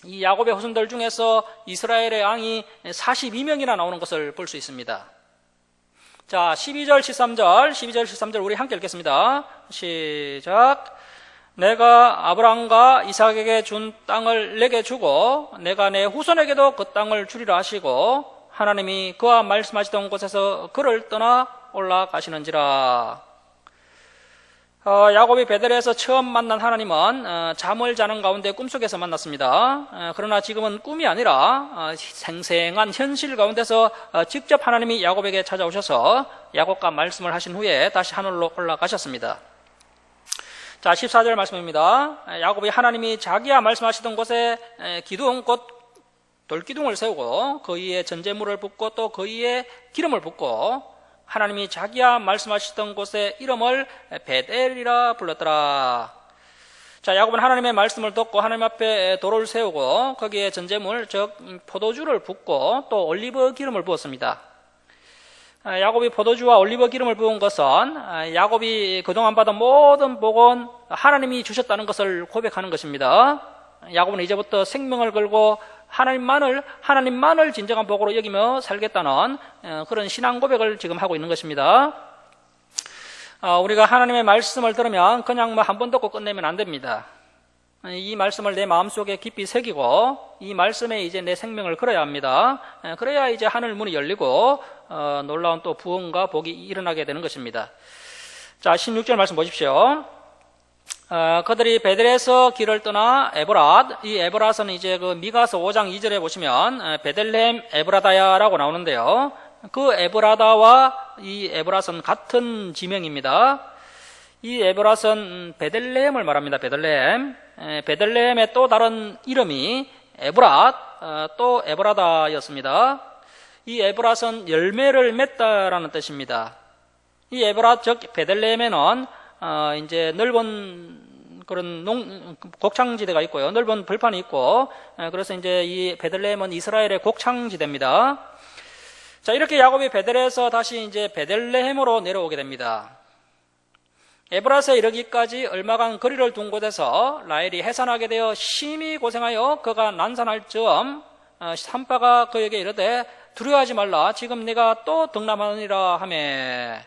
이 야곱의 후손들 중에서 이스라엘의 왕이 42명이나 나오는 것을 볼 수 있습니다. 자, 12절 13절 우리 함께 읽겠습니다. 시작. 내가 아브라함과 이삭에게 준 땅을 내게 주고 내가 내 후손에게도 그 땅을 주리라 하시고 하나님이 그와 말씀하시던 곳에서 그를 떠나 올라가시는지라. 야곱이 베델에서 처음 만난 하나님은 잠을 자는 가운데 꿈속에서 만났습니다. 그러나 지금은 꿈이 아니라 생생한 현실 가운데서 직접 하나님이 야곱에게 찾아오셔서 야곱과 말씀을 하신 후에 다시 하늘로 올라가셨습니다. 자, 14절 말씀입니다. 야곱이 하나님이 자기야 말씀하시던 곳에 기둥 곧 돌기둥을 세우고 그 위에 전제물을 붓고 또 그 위에 기름을 붓고 하나님이 자기야 말씀하시던 곳의 이름을 베델이라 불렀더라. 자, 야곱은 하나님의 말씀을 듣고 하나님 앞에 돌을 세우고 거기에 전제물 즉 포도주를 붓고 또 올리브 기름을 부었습니다. 야곱이 포도주와 올리브 기름을 부은 것은 야곱이 그동안 받은 모든 복은 하나님이 주셨다는 것을 고백하는 것입니다. 야곱은 이제부터 생명을 걸고 하나님만을 진정한 복으로 여기며 살겠다는 그런 신앙 고백을 지금 하고 있는 것입니다. 우리가 하나님의 말씀을 들으면 그냥 한 번 듣고 끝내면 안 됩니다. 이 말씀을 내 마음속에 깊이 새기고 이 말씀에 이제 내 생명을 걸어야 합니다. 그래야 이제 하늘 문이 열리고 놀라운 또 부흥과 복이 일어나게 되는 것입니다. 자, 16절 말씀 보십시오. 그들이 베델에서 길을 떠나 에브랏, 이 에브랏은 이제 그 미가서 5장 2절에 보시면 베들레헴 에브라다야라고 나오는데요. 그 에브라다와 이 에브랏은 같은 지명입니다. 이 에브랏은 베들레헴을 말합니다. 베들레헴의 또 다른 이름이 에브랏, 또 에브라다였습니다. 이 에브랏은 열매를 맺다라는 뜻입니다. 이 에브랏 즉 베들레헴에는 이제 넓은 그런 곡창지대가 있고요. 넓은 벌판이 있고, 그래서 이제 이 베들레헴은 이스라엘의 곡창지대입니다. 자, 이렇게 야곱이 베델에서 다시 이제 베들레헴으로 내려오게 됩니다. 에브랏에 이르기까지 얼마간 거리를 둔 곳에서 라헬이 해산하게 되어 심히 고생하여 그가 난산할 즈음 산바가 그에게 이르되 두려워하지 말라. 지금 내가 또 등남하느니라 하매.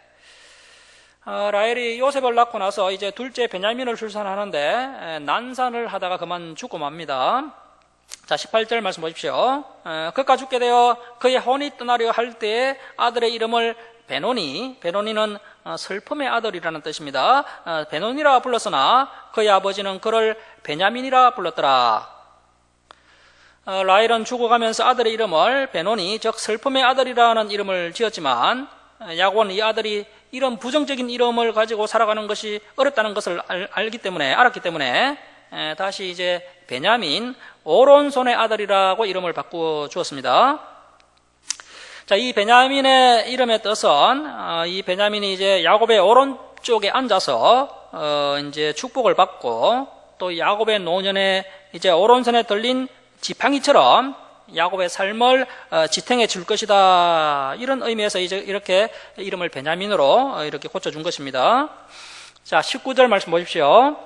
라헬이 요셉을 낳고 나서 이제 둘째 베냐민을 출산하는데 난산을 하다가 그만 죽고 맙니다. 자, 18절 말씀 보십시오. 그가 죽게 되어 그의 혼이 떠나려 할 때에 아들의 이름을 베노니는 슬픔의 아들이라는 뜻입니다. 베노니라 불렀으나 그의 아버지는 그를 베냐민이라 불렀더라. 라헬은 죽어가면서 아들의 이름을 베노니 즉 슬픔의 아들이라는 이름을 지었지만 야곱은 이 아들이 이런 부정적인 이름을 가지고 살아가는 것이 어렵다는 것을 알았기 때문에 다시 이제 베냐민 오른손의 아들이라고 이름을 바꾸어 주었습니다. 자, 이 베냐민의 이름의 뜻은 이 베냐민이 이제 야곱의 오른쪽에 앉아서 이제 축복을 받고 또 야곱의 노년에 이제 오른손에 들린 지팡이처럼 야곱의 삶을 지탱해 줄 것이다. 이런 의미에서 이제 이렇게 이름을 베냐민으로 이렇게 고쳐준 것입니다. 자, 19절 말씀 보십시오.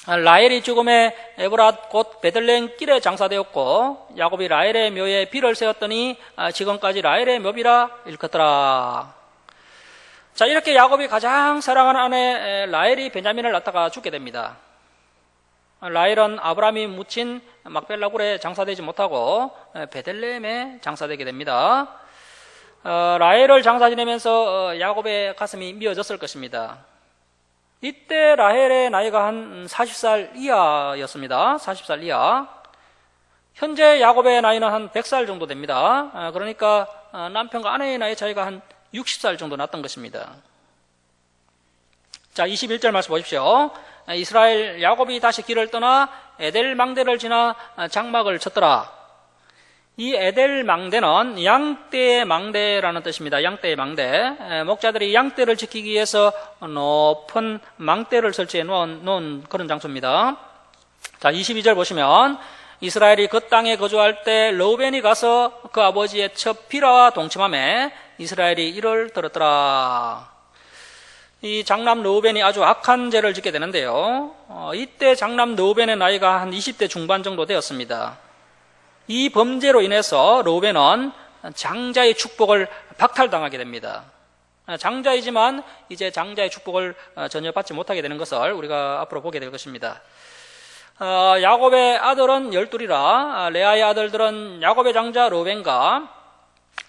라헬이 죽음에 에브랏 곧 베들레헴 길에 장사되었고 야곱이 라헬의 묘에 비를 세웠더니 지금까지 라헬의 묘비라 일컫더라. 자, 이렇게 야곱이 가장 사랑하는 아내 라헬이 베냐민을 낳다가 죽게 됩니다. 라헬은 아브라함이 묻힌 막벨라 굴에 장사되지 못하고 베들레헴에 장사되게 됩니다. 라헬을 장사 지내면서 야곱의 가슴이 미어졌을 것입니다. 이때 라헬의 나이가 한 40살 이하였습니다. 40살 이하. 현재 야곱의 나이는 한 100살 정도 됩니다. 그러니까 남편과 아내의 나이 차이가 한 60살 정도 났던 것입니다. 자, 21절 말씀 보십시오. 이스라엘 야곱이 다시 길을 떠나 에델 망대를 지나 장막을 쳤더라. 이 에델 망대는 양떼의 망대라는 뜻입니다. 양떼의 망대. 목자들이 양떼를 지키기 위해서 높은 망대를 설치해 놓은 그런 장소입니다. 자, 22절 보시면 이스라엘이 그 땅에 거주할 때 르우벤이 가서 그 아버지의 첩 비라와 동침하매 이스라엘이 이를 들었더라. 이 장남 르우벤이 아주 악한 죄를 짓게 되는데요. 이때 장남 르우벤의 나이가 한 20대 중반 정도 되었습니다. 이 범죄로 인해서 르우벤은 장자의 축복을 박탈당하게 됩니다. 장자이지만 이제 장자의 축복을 전혀 받지 못하게 되는 것을 우리가 앞으로 보게 될 것입니다. 야곱의 아들은 12이라 레아의 아들들은 야곱의 장자 르우벤과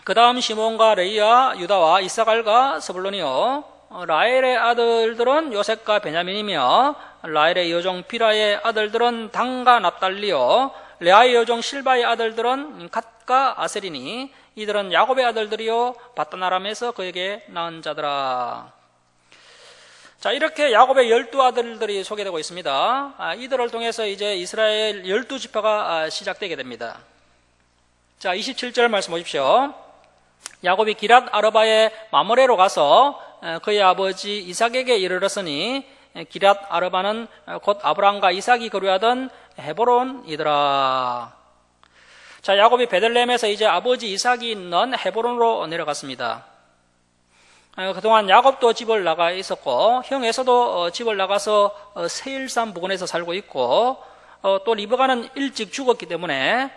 그 다음 시몬과 레이와 유다와 이사갈과 스불론이요, 라헬의 아들들은 요셉과 베냐민이며 라헬의 여종 비라의 아들들은 단과 납달리요, 레아의 여종 실바의 아들들은 갓과 아셀이니 이들은 야곱의 아들들이요 바단 아람에서 그에게 낳은 자더라. 자, 이렇게 야곱의 12아들들이 소개되고 있습니다. 이들을 통해서 이제 이스라엘 12지파가 시작되게 됩니다. 자, 27절 말씀 보십시오. 야곱이 기랏 아르바의 마므레로 가서 그의 아버지 이삭에게 이르렀으니 기랏 아르바는 곧 아브라함과 이삭이 거류하던 헤브론이더라. 자, 야곱이 베들레헴에서 이제 아버지 이삭이 있는 헤브론으로 내려갔습니다. 그동안 야곱도 집을 나가 있었고 형 에서도 집을 나가서 세일산 부근에서 살고 있고 또 리브가는 일찍 죽었기 때문에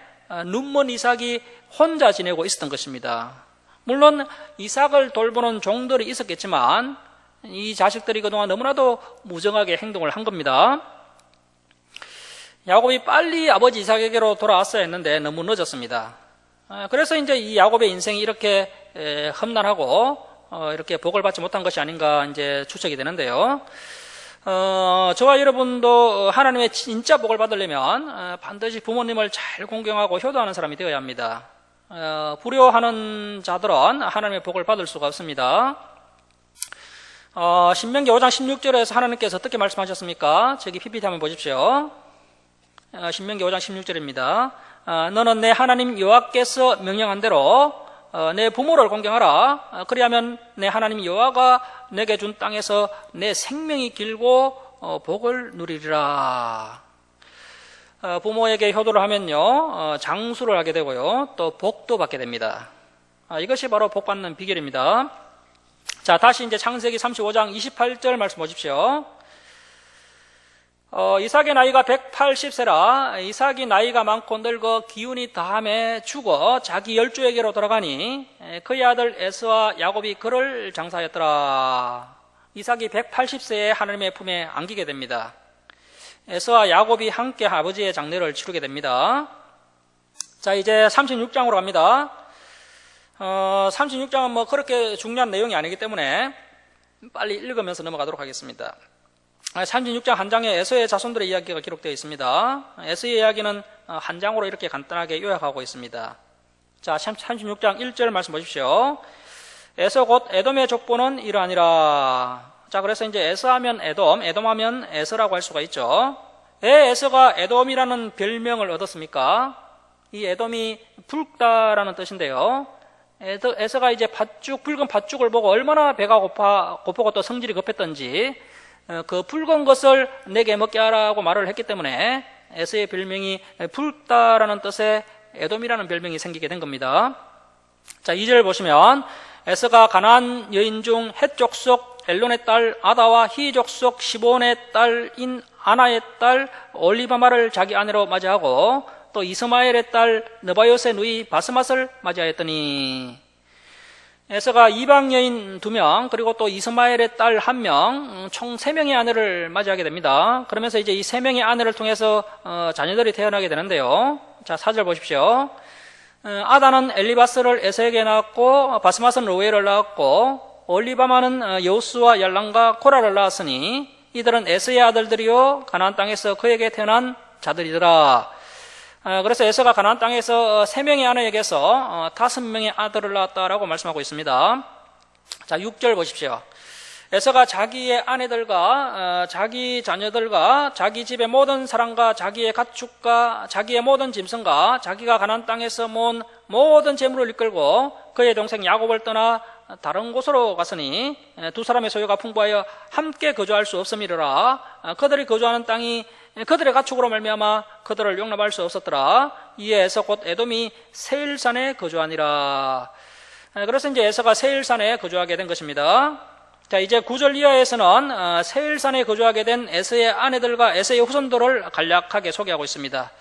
눈먼 이삭이 혼자 지내고 있었던 것입니다. 물론 이삭을 돌보는 종들이 있었겠지만 이 자식들이 그동안 너무나도 무정하게 행동을 한 겁니다. 야곱이 빨리 아버지 이삭에게로 돌아왔어야 했는데 너무 늦었습니다. 그래서 이제 이 야곱의 인생이 이렇게 험난하고 이렇게 복을 받지 못한 것이 아닌가 이제 추측이 되는데요. 저와 여러분도 하나님의 진짜 복을 받으려면 반드시 부모님을 잘 공경하고 효도하는 사람이 되어야 합니다. 불효하는 자들은 하나님의 복을 받을 수가 없습니다. 신명기 5장 16절에서 하나님께서 어떻게 말씀하셨습니까? 저기 PPT 한번 보십시오. 신명기 5장 16절입니다. 너는 내 하나님 여호와께서 명령한 대로 내 부모를 공경하라. 그리하면 내 하나님 여호와가 내게 준 땅에서 내 생명이 길고 복을 누리리라. 부모에게 효도를 하면요, 장수를 하게 되고요, 또 복도 받게 됩니다. 이것이 바로 복 받는 비결입니다. 자, 다시 이제 창세기 35장 28절 말씀 보십시오. 이삭의 나이가 180세라 이삭이 나이가 많고 늙어 기운이 다함에 죽어 자기 열조에게로 돌아가니 그의 아들 에서와 야곱이 그를 장사하였더라. 이삭이 180세에 하나님의 품에 안기게 됩니다. 에서와 야곱이 함께 아버지의 장례를 치르게 됩니다. 자, 이제 36장으로 갑니다. 36장은 뭐 그렇게 중요한 내용이 아니기 때문에 빨리 읽으면서 넘어가도록 하겠습니다. 36장 한 장에 에서의 자손들의 이야기가 기록되어 있습니다. 에서의 이야기는 한 장으로 이렇게 간단하게 요약하고 있습니다. 자, 36장 1절 말씀 보십시오. 에서 곧 에돔의 족보는 이러하니라. 자, 그래서 이제 에서하면 에돔하면 에서라고 할 수가 있죠. 왜 에서가 에돔이라는 별명을 얻었습니까? 이 에돔이 붉다라는 뜻인데요. 에서가 이제 붉은 팥죽을 보고 얼마나 배가 고프고 또 성질이 급했던지 그 붉은 것을 내게 먹게 하라고 말을 했기 때문에 에서의 별명이 붉다라는 뜻의 에돔이라는 별명이 생기게 된 겁니다. 자, 2절 보시면 에서가 가나안 여인 중 헷 족속 엘론의 딸 아다와 히 족속 시본의 딸인 아나의 딸 올리바마를 자기 아내로 맞이하고 또 이스마엘의 딸 느바요스의 누이 바스맛을 맞이하였더니, 에서가 이방 여인 2명 그리고 또 이스마엘의 딸 1명 총 3명의 아내를 맞이하게 됩니다. 그러면서 이제 이 3명의 아내를 통해서 자녀들이 태어나게 되는데요. 자, 4절 보십시오. 아다는 엘리바스를 에서에게 낳았고 바스맛은 르우엘을 낳았고 올리바마는 여우스와 yar랑과 코라를 낳았으니 이들은 에서의 아들들이요 가나안 땅에서 그에게 태어난 자들이더라. 그래서 에서가 가나안 땅에서 3명의 아내에게서 5명의 아들을 낳았다라고 말씀하고 있습니다. 자, 6절 보십시오. 에서가 자기의 아내들과 자기 자녀들과 자기 집의 모든 사람과 자기의 가축과 자기의 모든 짐승과 자기가 가나안 땅에서 모은 모든 재물을 이끌고 그의 동생 야곱을 떠나 다른 곳으로 갔으니 두 사람의 소유가 풍부하여 함께 거주할 수 없음이라. 그들이 거주하는 땅이 그들의 가축으로 말미암아 그들을 용납할 수 없었더라. 이에 에서 곧 에돔이 세일산에 거주하니라. 그래서 이제 에서가 세일산에 거주하게 된 것입니다. 자, 이제 9절 이하에서는 세일산에 거주하게 된 에서의 아내들과 에서의 후손들을 간략하게 소개하고 있습니다.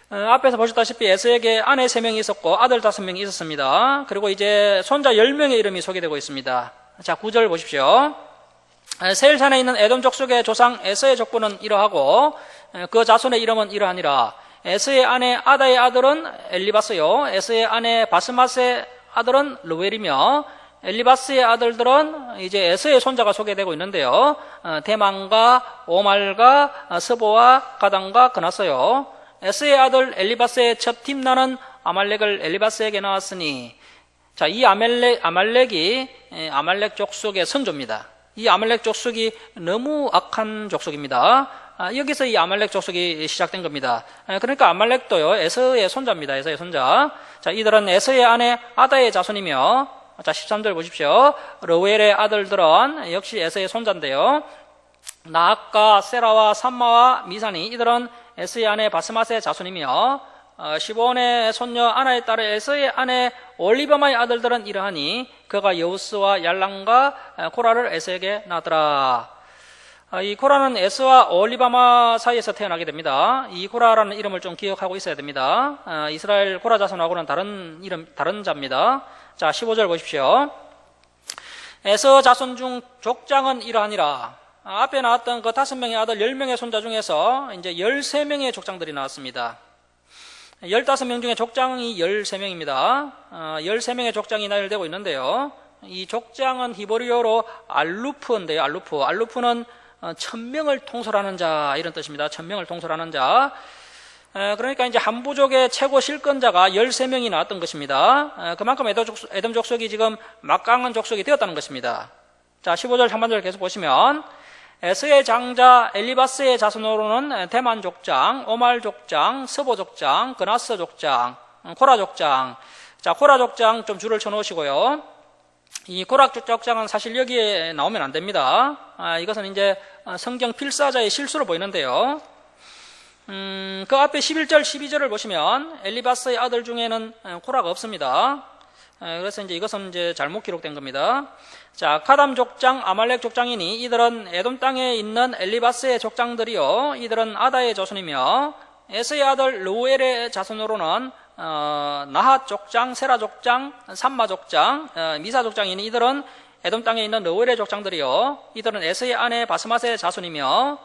앞에서 보셨다시피 에서에게 아내 3명이 있었고 아들 5명이 있었습니다. 그리고 이제 손자 10명의 이름이 소개되고 있습니다. 자, 9절 보십시오. 세일산에 있는 에돔 족속의 조상 에서의 족보는 이러하고 그 자손의 이름은 이러하니라. 에서의 아내 아다의 아들은 엘리바스요, 에서의 아내 바스맛의 아들은 르웰이며 엘리바스의 아들들은 이제 에서의 손자가 소개되고 있는데요. 대만과 오말과 스보와 가단과 그나서요. 에서의 아들 엘리바스의 첫 팀나는 아말렉을 엘리바스에게 낳았으니, 자, 이 아말렉이 아말렉 족속의 선조입니다. 이 아말렉 족속이 너무 악한 족속입니다. 여기서 이 아말렉 족속이 시작된 겁니다. 그러니까 아말렉도요, 에서의 손자입니다. 에서의 손자. 자, 이들은 에서의 아내 아다의 자손이며, 자, 13절 보십시오. 르웰의 아들들은 역시 에서의 손자인데요. 나악과 세라와 삼마와 미산이, 이들은 에서의 아내 바스맛의 자손이며, 시본의 손녀 아나의 딸 에서의 아내 올리바마의 아들들은 이러하니 그가 여우스와 얄랑과 코라를 에서에게 낳았더라. 이 코라는 에서와 올리바마 사이에서 태어나게 됩니다. 이 코라라는 이름을 좀 기억하고 있어야 됩니다. 이스라엘 코라 자손하고는 다른 자입니다. 자, 15절 보십시오. 에서 자손 중 족장은 이러하니라. 앞에 나왔던 그 5명의 아들 10명의 손자 중에서 이제 13명의 족장들이 나왔습니다. 15명 중에 족장이 13명입니다. 13명의 족장이 나열되고 있는데요. 이 족장은 히브리어로 알루프인데요. 알루프는 1000명을 통솔하는 자, 이런 뜻입니다. 1000명을 통솔하는 자. 그러니까 이제 한 부족의 최고 실권자가 13명이 나왔던 것입니다. 그만큼 에돔 족속이 지금 막강한 족속이 되었다는 것입니다. 자, 15절 상반절 계속 보시면 에서의 장자 엘리바스의 자손으로는 대만 족장, 오말 족장, 스보 족장, 그나스 족장, 코라 족장. 자, 코라 족장 좀 줄을 쳐 놓으시고요. 이 코라 족장은 사실 여기에 나오면 안 됩니다. 이것은 이제 성경 필사자의 실수로 보이는데요. 그 앞에 11절, 12절을 보시면 엘리바스의 아들 중에는 코라가 없습니다. 그래서 이제 이것은 이제 잘못 기록된 겁니다. 자, 카담 족장, 아말렉 족장이니 이들은 에돔 땅에 있는 엘리바스의 족장들이요, 이들은 아다의 자손이며 에서의 아들 르우엘의 자손으로는 나핫 족장, 세라 족장, 삼마 족장, 미사 족장이니 이들은 에돔 땅에 있는 르우엘의 족장들이요, 이들은 에서의 아내 바스맛의 자손이며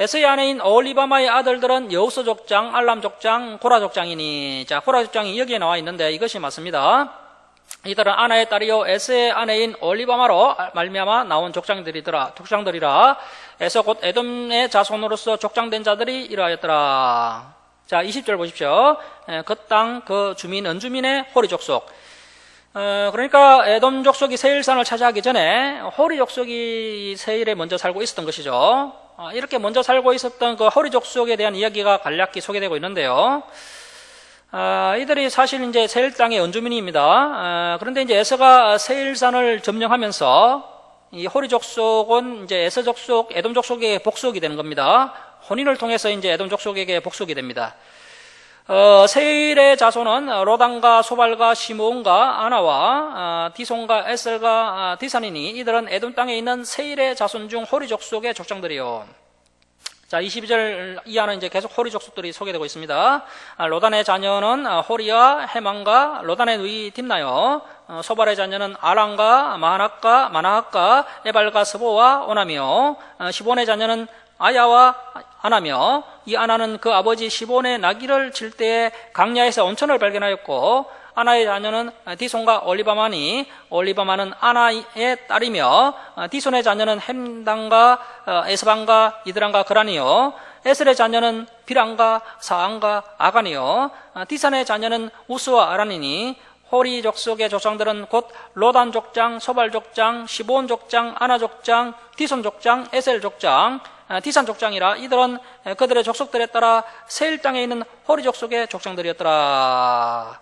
에서의 아내인 올리바마의 아들들은 여우스 족장, 알람 족장, 코라 족장이니, 자, 코라 족장이 여기에 나와 있는데 이것이 맞습니다. 이들은 아나의 딸이요 에서의 아내인 올리바마로 말미암아 나온 족장들이라. 에서 곧 에돔의 자손으로서 족장된 자들이 이러하였더라. 자, 20절 보십시오. 그 땅 그 주민 원주민의 호리 족속. 그러니까 에돔 족속이 세일산을 차지하기 전에 호리 족속이 세일에 먼저 살고 있었던 것이죠. 이렇게 먼저 살고 있었던 그 호리 족속에 대한 이야기가 간략히 소개되고 있는데요. 이들이 사실 이제 세일 땅의 원주민입니다. 그런데 이제 에서가 세일산을 점령하면서 이 호리 족속은 이제 에서 족속, 에돔 족속에게 복속이 되는 겁니다. 혼인을 통해서 이제 에돔 족속에게 복속이 됩니다. 세일의 자손은 로단과 소발과 시므온과 아나와 디손과 에셀과 디산이니 이들은 에돔 땅에 있는 세일의 자손 중 호리 족속의 족장들이요. 자, 22절 이하는 이제 계속 호리 족속들이 소개되고 있습니다. 로단의 자녀는 호리와 헤만과 로단의 누이 딥나요. 소발의 자녀는 아랑과 마나학과 에발과 스보와 오나며, 시본의 자녀는 아야와 아나며, 이 아나는 그 아버지 시본의 나귀를 칠 때에 강야에서 온천을 발견하였고, 아나의 자녀는 디손과 올리바마니, 올리바마는 아나의 딸이며, 디손의 자녀는 햄단과 에스반과 이드란과 그란이요, 에셀의 자녀는 비란과 사안과 아간이요, 디산의 자녀는 우스와 아란이니, 호리 족속의 족장들은 곧 로단 족장, 소발 족장, 시본 족장, 아나 족장, 디손 족장, 에셀 족장, 디산 족장이라. 이들은 그들의 족속들에 따라 세일 땅에 있는 호리 족속의 족장들이었더라.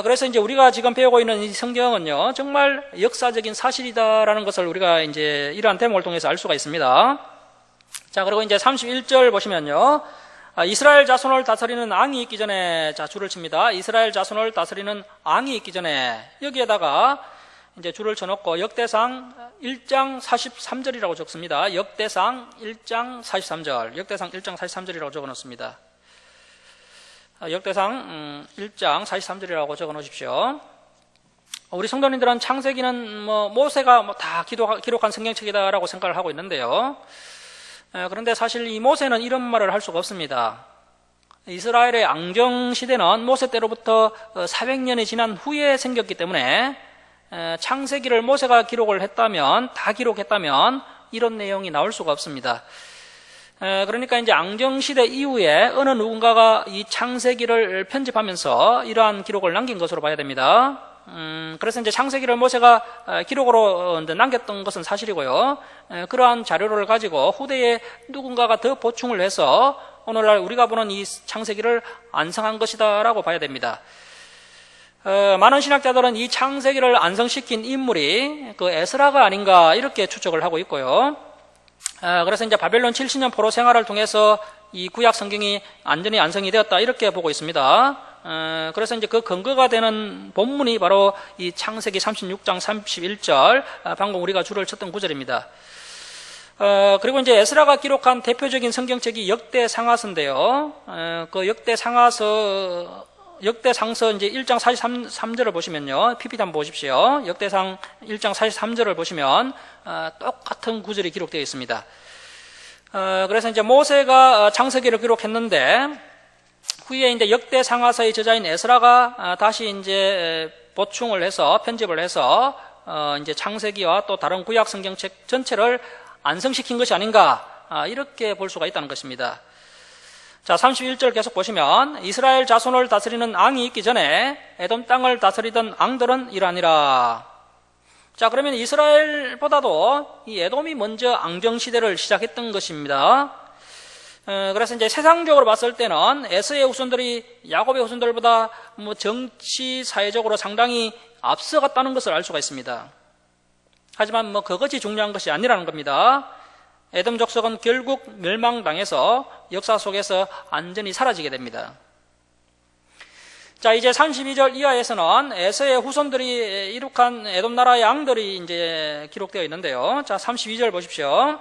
그래서 이제 우리가 지금 배우고 있는 이 성경은요, 정말 역사적인 사실이다라는 것을 우리가 이제 이러한 대목을 통해서 알 수가 있습니다. 자, 그리고 이제 31절 보시면요, 이스라엘 자손을 다스리는 왕이 있기 전에, 자, 줄을 칩니다. 이스라엘 자손을 다스리는 왕이 있기 전에, 여기에다가 이제 줄을 쳐놓고 역대상 1장 43절이라고 적습니다. 역대상 1장 43절, 역대상 1장 43절이라고 적어놓습니다. 역대상 1장 43절이라고 적어놓으십시오. 우리 성도님들은 창세기는 모세가 다 기록한 성경책이다라고 생각을 하고 있는데요. 그런데 사실 이 모세는 이런 말을 할 수가 없습니다. 이스라엘의 앙정시대는 모세 때로부터 400년이 지난 후에 생겼기 때문에 창세기를 모세가 다 기록했다면 이런 내용이 나올 수가 없습니다. 그러니까 이제 앙정시대 이후에 어느 누군가가 이 창세기를 편집하면서 이러한 기록을 남긴 것으로 봐야 됩니다. 그래서 이제 창세기를 모세가 기록으로 이제 남겼던 것은 사실이고요. 그러한 자료를 가지고 후대에 누군가가 더 보충을 해서 오늘날 우리가 보는 이 창세기를 완성한 것이다라고 봐야 됩니다. 많은 신학자들은 이 창세기를 완성시킨 인물이 그 에스라가 아닌가 이렇게 추측을 하고 있고요. 그래서 이제 바벨론 70년 포로 생활을 통해서 이 구약 성경이 완전히 완성이 되었다 이렇게 보고 있습니다. 그래서 이제 그 근거가 되는 본문이 바로 이 창세기 36장 31절, 방금 우리가 줄을 쳤던 구절입니다. 그리고 이제 에스라가 기록한 대표적인 성경책이 역대상하서인데요. 그 역대상서 이제 1장 43절을 보시면요. PPT 한번 보십시오. 역대상 1장 43절을 보시면 똑같은 구절이 기록되어 있습니다. 그래서 이제 모세가 창세기를 기록했는데 후에 이제 역대상하서의 저자인 에스라가 다시 이제 보충을 해서 편집을 해서 이제 창세기와 또 다른 구약 성경책 전체를 완성시킨 것이 아닌가 이렇게 볼 수가 있다는 것입니다. 자, 31절 계속 보시면 이스라엘 자손을 다스리는 왕이 있기 전에 에돔 땅을 다스리던 왕들은 이러하니라. 자, 그러면 이스라엘보다도 이 에돔이 먼저 앙정시대를 시작했던 것입니다. 그래서 이제 세상적으로 봤을 때는 에서의 후손들이 야곱의 후손들보다 정치, 사회적으로 상당히 앞서갔다는 것을 알 수가 있습니다. 하지만 그것이 중요한 것이 아니라는 겁니다. 에돔 족속은 결국 멸망당해서 역사 속에서 완전히 사라지게 됩니다. 자, 이제 32절 이하에서는 에서의 후손들이 이룩한 에돔 나라의 왕들이 이제 기록되어 있는데요. 자, 32절 보십시오.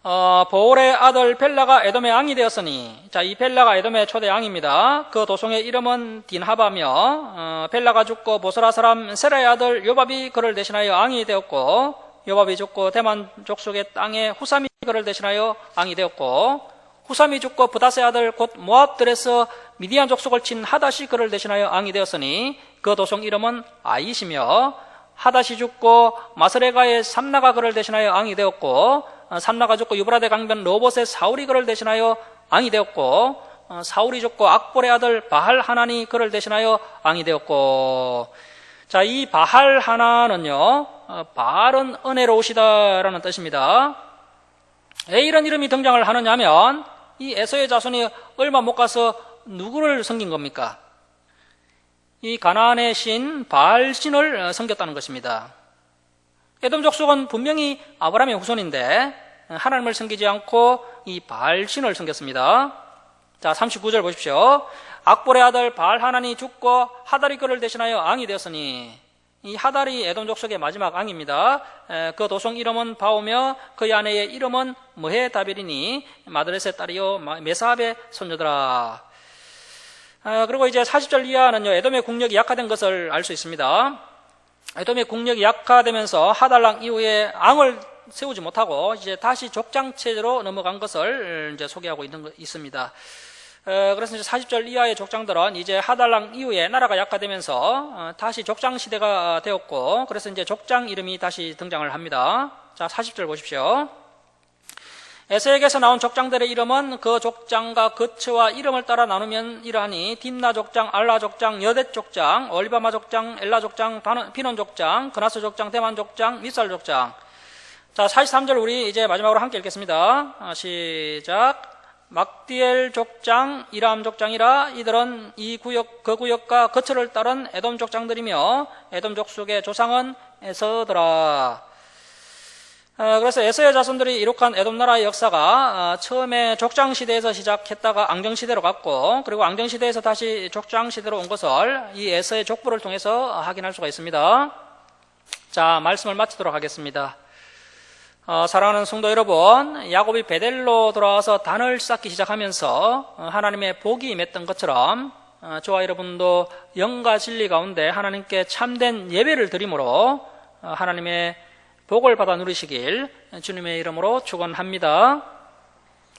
보올의 아들 벨라가 에돔의 왕이 되었으니, 자, 이 벨라가 에돔의 초대 왕입니다. 그 도성의 이름은 딘하바며, 벨라가 죽고 보스라 사람 세라의 아들 요밥이 그를 대신하여 왕이 되었고, 요밥이 죽고 대만 족속의 땅에 후삼이 그를 대신하여 왕이 되었고, 후삼이 죽고 브다스의 아들 곧 모압들에서 미디안 족속을 친 하닷이 그를 대신하여 왕이 되었으니 그 도성 이름은 아이시며, 하닷이 죽고 마스레가의 삼나가 그를 대신하여 왕이 되었고, 삼나가 죽고 유브라데 강변 로봇의 사울이 그를 대신하여 왕이 되었고, 사울이 죽고 악볼의 아들 바할 하난이 그를 대신하여 왕이 되었고. 자, 이 바할 하난은요, 바알은 은혜로우시다라는 뜻입니다. 왜 이런 이름이 등장을 하느냐 하면 이 에서의 자손이 얼마 못 가서 누구를 섬긴 겁니까? 이 가나안의 신 바알 신을 섬겼다는 것입니다. 에돔 족속은 분명히 아브라함의 후손인데 하나님을 섬기지 않고 이 바알 신을 섬겼습니다. 자, 39절 보십시오. 악볼의 아들 바알 하난이 죽고 하달이 그를 대신하여 왕이 되었으니, 이 하달이 에돔 족속의 마지막 왕입니다. 그 도성 이름은 바오며 그의 아내의 이름은 머헤다벨이니 마드렛의 딸이요 메사압의 손녀더라. 그리고 이제 40절 이하는요, 에돔의 국력이 약화된 것을 알 수 있습니다. 에돔의 국력이 약화되면서 하달 왕 이후에 왕을 세우지 못하고 이제 다시 족장 체제로 넘어간 것을 이제 소개하고 있습니다. 그래서 이제 40절 이하의 족장들은 이제 하달 왕 이후에 나라가 약화되면서 다시 족장 시대가 되었고, 그래서 이제 족장 이름이 다시 등장을 합니다. 자, 40절 보십시오. 에서에게서 나온 족장들의 이름은 그 족장과 거처와 이름을 따라 나누면 이러하니 딥나 족장, 알라 족장, 여댓 족장, 올리바마 족장, 엘라 족장, 피논 족장, 그나스 족장, 대만 족장, 미살 족장. 자, 43절 우리 이제 마지막으로 함께 읽겠습니다. 시작. 막디엘 족장, 이람 족장이라 이들은 이 구역, 그 구역과 거처를 따른 에돔 족장들이며 에돔 족속의 조상은 에서더라. 그래서 에서의 자손들이 이룩한 에돔 나라의 역사가 처음에 족장 시대에서 시작했다가 앙정 시대로 갔고, 그리고 앙정 시대에서 다시 족장 시대로 온 것을 이 에서의 족보를 통해서 확인할 수가 있습니다. 자, 말씀을 마치도록 하겠습니다. 사랑하는 성도 여러분, 야곱이 베델로 돌아와서 단을 쌓기 시작하면서 하나님의 복이 임했던 것처럼 저와 여러분도 영과 진리 가운데 하나님께 참된 예배를 드림으로 하나님의 복을 받아 누리시길 주님의 이름으로 축원합니다.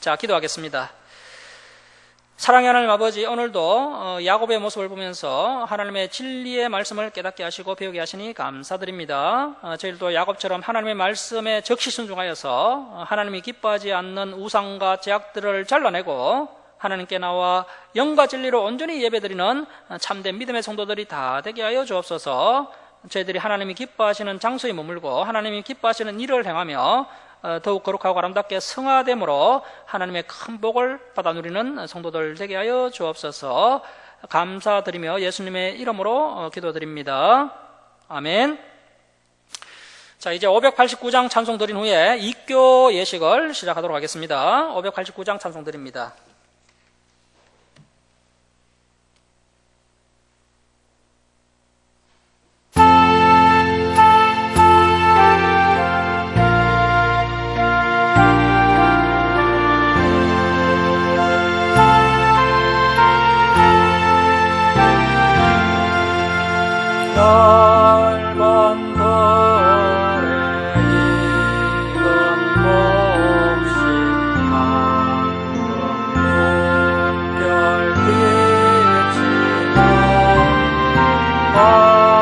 자, 기도하겠습니다. 사랑의 하나님 아버지, 오늘도 야곱의 모습을 보면서 하나님의 진리의 말씀을 깨닫게 하시고 배우게 하시니 감사드립니다. 저희들도 야곱처럼 하나님의 말씀에 적시 순종하여서 하나님이 기뻐하지 않는 우상과 제약들을 잘라내고 하나님께 나와 영과 진리로 온전히 예배드리는 참된 믿음의 성도들이 다 되게 하여 주옵소서. 저희들이 하나님이 기뻐하시는 장소에 머물고 하나님이 기뻐하시는 일을 행하며 더욱 거룩하고 아름답게 성화됨으로 하나님의 큰 복을 받아 누리는 성도들 되게 하여 주옵소서. 감사드리며 예수님의 이름으로 기도드립니다. 아멘. 자, 이제 589장 찬송 드린 후에 입교 예식을 시작하도록 하겠습니다. 589장 찬송 드립니다. 넓은 돌에 익은 목심 방금 물결 비치고 어디 던지 태양 이제 땅이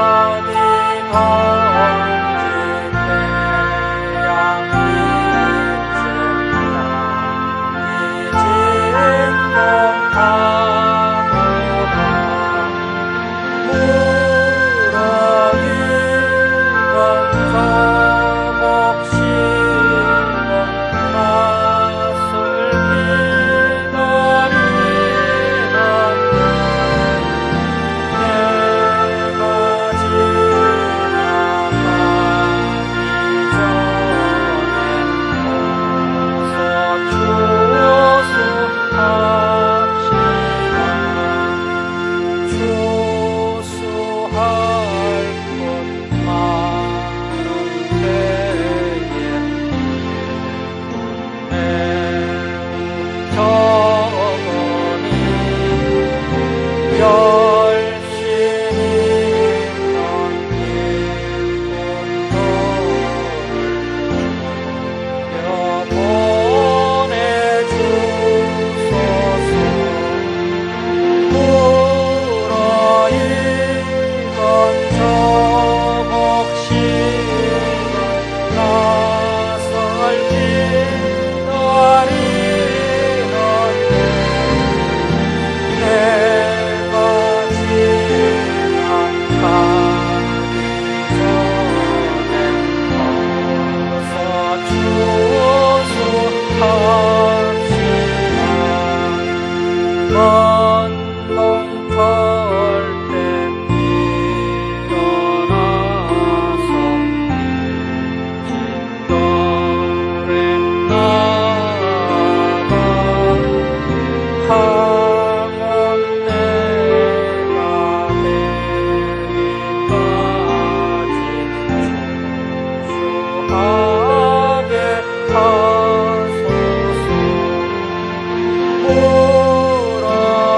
하소서.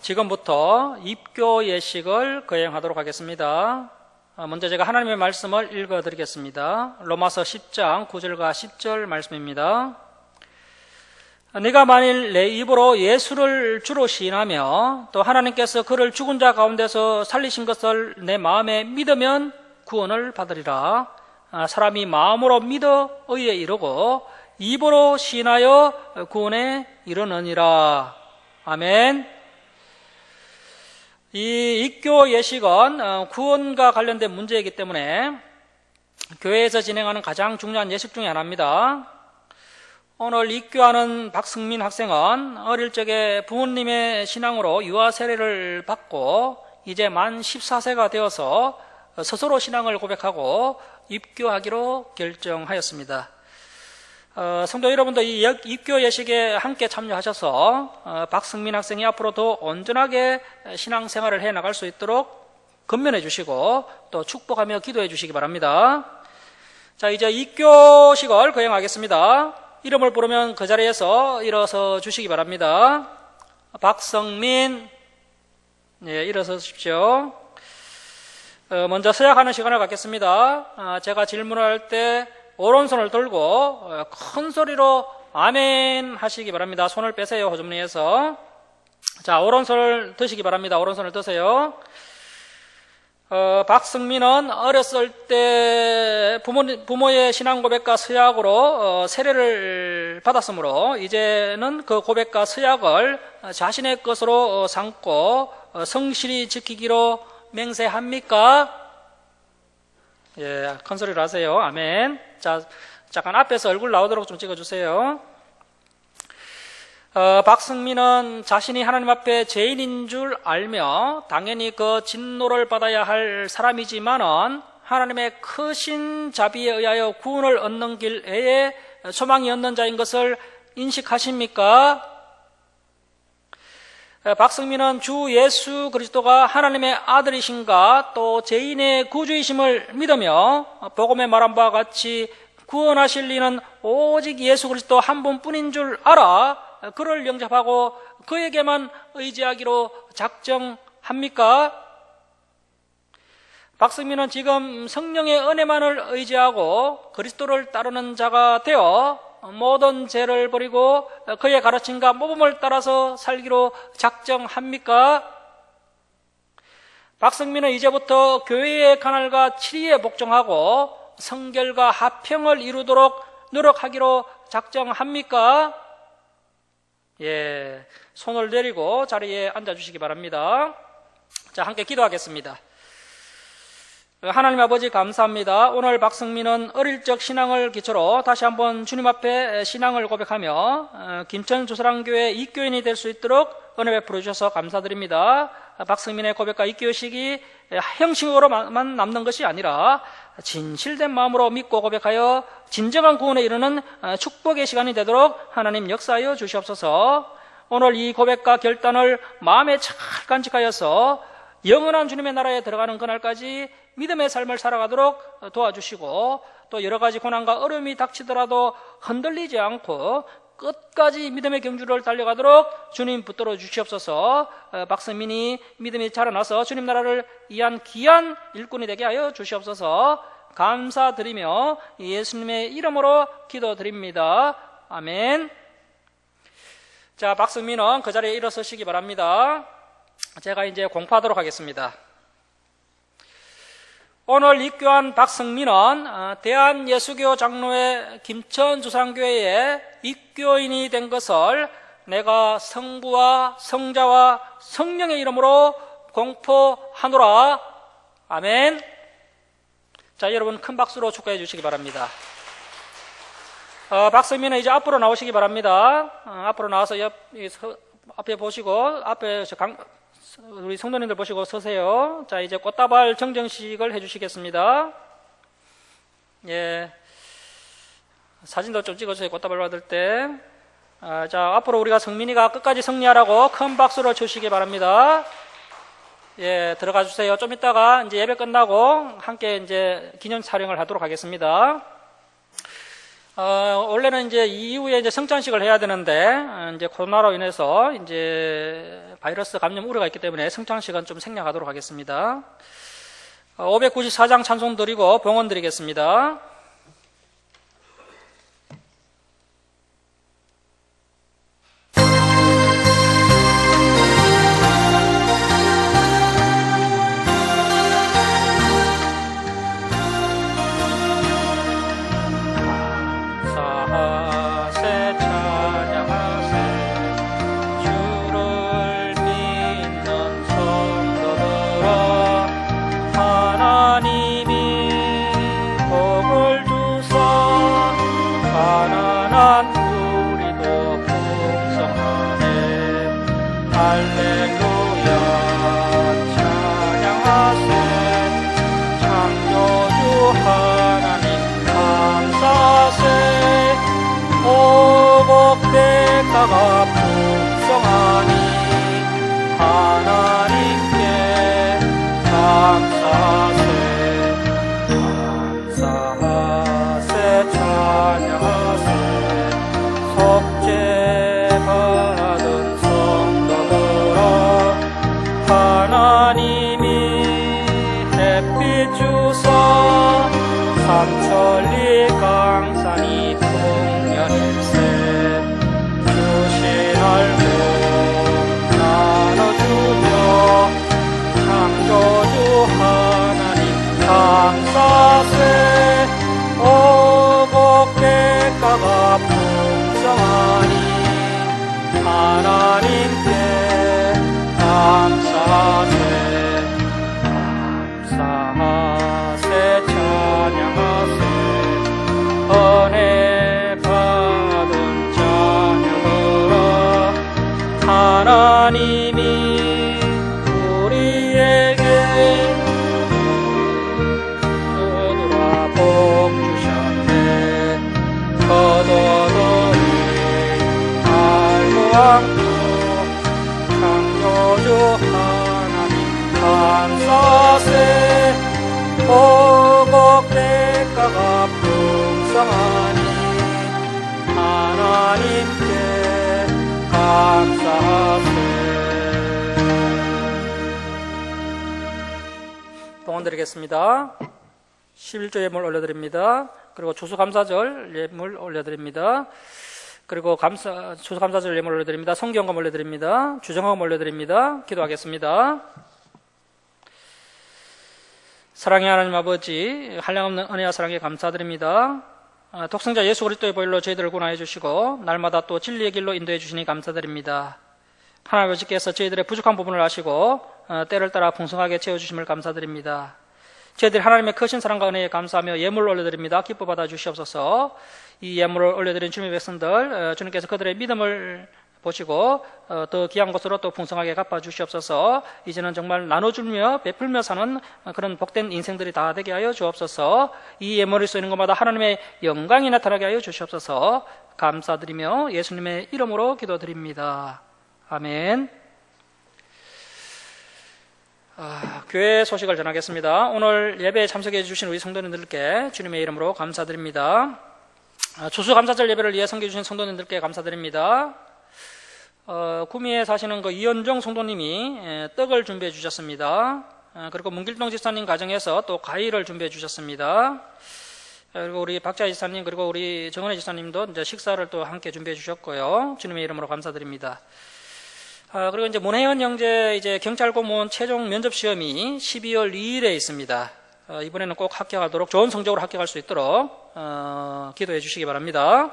지금부터 입교 예식을 거행하도록 하겠습니다. 먼저 제가 하나님의 말씀을 읽어드리겠습니다. 로마서 10장 9절과 10절 말씀입니다. 네가 만일 내 입으로 예수를 주로 시인하며 또 하나님께서 그를 죽은 자 가운데서 살리신 것을 내 마음에 믿으면 구원을 받으리라. 사람이 마음으로 믿어 의에 이르고 입으로 시인하여 구원에 이르느니라. 아멘. 이 입교 예식은 구원과 관련된 문제이기 때문에 교회에서 진행하는 가장 중요한 예식 중에 하나입니다. 오늘 입교하는 박승민 학생은 어릴 적에 부모님의 신앙으로 유아 세례를 받고 이제 만 14세가 되어서 스스로 신앙을 고백하고 입교하기로 결정하였습니다. 성도 여러분도 이 입교 예식에 함께 참여하셔서 박승민 학생이 앞으로 더 온전하게 신앙생활을 해나갈 수 있도록 건면해 주시고 또 축복하며 기도해 주시기 바랍니다. 자, 이제 입교식을 거행하겠습니다. 이름을 부르면 그 자리에서 일어서 주시기 바랍니다. 박성민, 네, 일어서십시오. 먼저 서약하는 시간을 갖겠습니다. 제가 질문할 때 오른손을 들고 큰 소리로 아멘 하시기 바랍니다. 손을 빼세요. 호접리에서. 자, 오른손을 드시기 바랍니다. 오른손을 드세요. 박승민은 어렸을 때 부모의 신앙 고백과 서약으로 세례를 받았으므로 이제는 그 고백과 서약을 자신의 것으로 삼고 성실히 지키기로 맹세합니까? 예, 큰 소리로 하세요. 아멘. 자, 잠깐 앞에서 얼굴 나오도록 좀 찍어주세요. 박승민은 자신이 하나님 앞에 죄인인 줄 알며 당연히 그 진노를 받아야 할 사람이지만은 하나님의 크신 자비에 의하여 구원을 얻는 길 외에 소망이 없는 자인 것을 인식하십니까? 박승민은 주 예수 그리스도가 하나님의 아들이신가 또 죄인의 구주이심을 믿으며 복음에 말한 바와 같이 구원하실 이는 오직 예수 그리스도 한 분뿐인 줄 알아 그를 영접하고 그에게만 의지하기로 작정합니까? 박승민은 지금 성령의 은혜만을 의지하고 그리스도를 따르는 자가 되어 모든 죄를 버리고 그의 가르침과 모범을 따라서 살기로 작정합니까? 박승민은 이제부터 교회의 간알과 치리에 복종하고 성결과 화평을 이루도록 노력하기로 작정합니까? 예, 손을 내리고 자리에 앉아주시기 바랍니다. 자, 함께 기도하겠습니다. 하나님 아버지 감사합니다. 오늘 박승민은 어릴 적 신앙을 기초로 다시 한번 주님 앞에 신앙을 고백하며 김천 주사랑교회 입교인이 될 수 있도록 은혜 베풀어 주셔서 감사드립니다. 박승민의 고백과 입교식이 형식으로만 남는 것이 아니라 진실된 마음으로 믿고 고백하여 진정한 구원에 이르는 축복의 시간이 되도록 하나님 역사하여 주시옵소서. 오늘 이 고백과 결단을 마음에 잘 간직하여서 영원한 주님의 나라에 들어가는 그날까지 믿음의 삶을 살아가도록 도와주시고 또 여러 가지 고난과 어려움이 닥치더라도 흔들리지 않고 끝까지 믿음의 경주를 달려가도록 주님 붙들어 주시옵소서. 박승민이 믿음이 자라나서 주님 나라를 위한 귀한 일꾼이 되게 하여 주시옵소서. 감사드리며 예수님의 이름으로 기도드립니다. 아멘. 자, 박승민은 그 자리에 일어서시기 바랍니다. 제가 이제 공포하도록 하겠습니다. 오늘 입교한 박승민은 대한예수교 장로회 김천 주사랑교회의 입교인이 된 것을 내가 성부와 성자와 성령의 이름으로 공포하노라. 아멘. 자, 여러분 큰 박수로 축하해 주시기 바랍니다. 박승민은 이제 앞으로 나오시기 바랍니다. 앞으로 나와서 앞에 보시고 앞에 우리 성도님들 보시고 서세요. 자, 이제 꽃다발 정정식을 해주시겠습니다. 예, 사진도 좀 찍어주세요. 꽃다발 받을 때. 자, 앞으로 우리가 성민이가 끝까지 승리하라고 큰 박수를 주시기 바랍니다. 예, 들어가 주세요. 좀 이따가 이제 예배 끝나고 함께 이제 기념 촬영을 하도록 하겠습니다. 원래는 이제 이후에 이제 성찬식을 해야 되는데, 이제 코로나로 인해서 이제 바이러스 감염 우려가 있기 때문에 성찬식은 좀 생략하도록 하겠습니다. 594장 찬송 드리고 봉헌 드리겠습니다. 감사하세 찬양하세 주를 믿는 성도들아 하나님이 복을 주사 가난한 우리도 풍성하네 할렐루야 찬양하세 창조주 하나님 감사하세 오복대가가 풍성하니 하나님께 감사하세 감사하세 찬양하세 속죄 받은 성도들아 하나님이 햇빛 주사 삼천리 강산이 풍년일세 주신 알고 나눠주며 창조주 하나님 감사하세 오복대가가 풍성하니 하나님께 감사하세 감사하세 찬양하세 은혜 받은 자녀들아 하나님이 우리에게 그들아 복 주셨네 거둬들이 알고 않고 창조주 하나님 감사하세 오복대가가 풍성하니 하나님께 감사하세. 봉헌 드리겠습니다. 11조 예물 올려드립니다. 그리고 추수감사절 예물 올려드립니다. 그리고 추수감사절 예물 올려드립니다. 성경금 올려드립니다. 주정금 올려드립니다. 기도하겠습니다. 사랑의 하나님 아버지, 한량없는 은혜와 사랑에 감사드립니다. 독생자 예수 그리스도의 보혈로 저희들을 구원하여 주시고 날마다 또 진리의 길로 인도해 주시니 감사드립니다. 하나님 아버지께서 저희들의 부족한 부분을 아시고 때를 따라 풍성하게 채워주심을 감사드립니다. 저희들이 하나님의 크신 사랑과 은혜에 감사하며 예물을 올려드립니다. 기뻐 받아 주시옵소서. 이 예물을 올려드린 주님의 백성들 주님께서 그들의 믿음을 보시고 더 귀한 것으로 또 풍성하게 갚아주시옵소서. 이제는 정말 나눠주며 베풀며 사는 그런 복된 인생들이 다 되게 하여 주옵소서. 이 예물이 쓰이는 것마다 하나님의 영광이 나타나게 하여 주시옵소서. 감사드리며 예수님의 이름으로 기도드립니다. 아멘. 교회 소식을 전하겠습니다. 오늘 예배에 참석해 주신 우리 성도님들께 주님의 이름으로 감사드립니다. 추수감사절 예배를 위해 섬겨 주신 성도님들께 감사드립니다. 구미에 사시는 그 이현정 성도님이 떡을 준비해 주셨습니다. 그리고 문길동 집사님 가정에서 또 과일을 준비해 주셨습니다. 그리고 우리 박자 집사님 그리고 우리 정은혜 집사님도 이제 식사를 또 함께 준비해 주셨고요. 주님의 이름으로 감사드립니다. 그리고 이제 문혜연 형제 이제 경찰 고문 최종 면접 시험이 12월 2일에 있습니다. 이번에는 꼭 합격하도록 좋은 성적으로 합격할 수 있도록 기도해 주시기 바랍니다.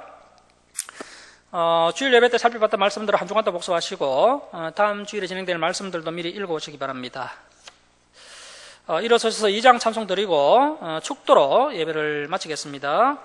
주일 예배 때 살펴봤던 말씀들을 한 주간 더 복습하시고 다음 주일에 진행될 말씀들도 미리 읽어오시기 바랍니다. 일어서셔서 2장 찬송 드리고 축도로 예배를 마치겠습니다.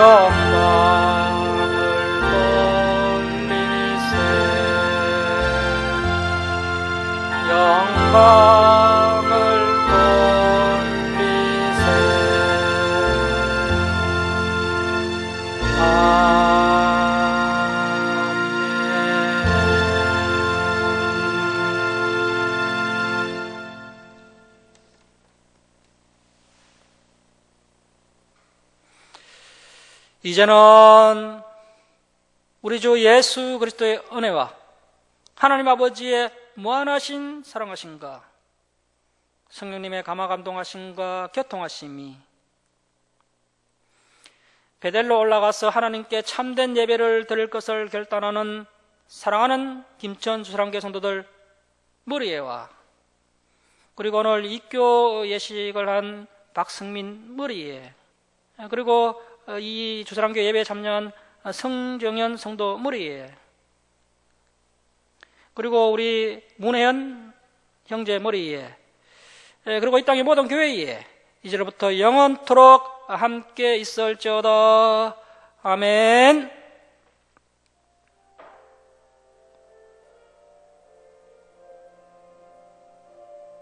영광을 돌리세 영광을 돌리세 이제는 우리 주 예수 그리스도의 은혜와 하나님 아버지의 무한하신 사랑하심과 성령님의 감화 감동하심과 교통하심이 베델로 올라가서 하나님께 참된 예배를 드릴 것을 결단하는 사랑하는 김천 주사랑교회 성도들 무리예와 그리고 오늘 입교 예식을 한 박승민 무리예 그리고 이 주사랑교회 예배에 참여한 성정현 성도 무리예 그리고 우리 문혜연 형제 무리예 그리고 이 땅의 모든 교회에 이제로부터 영원토록 함께 있을지어다. 아멘.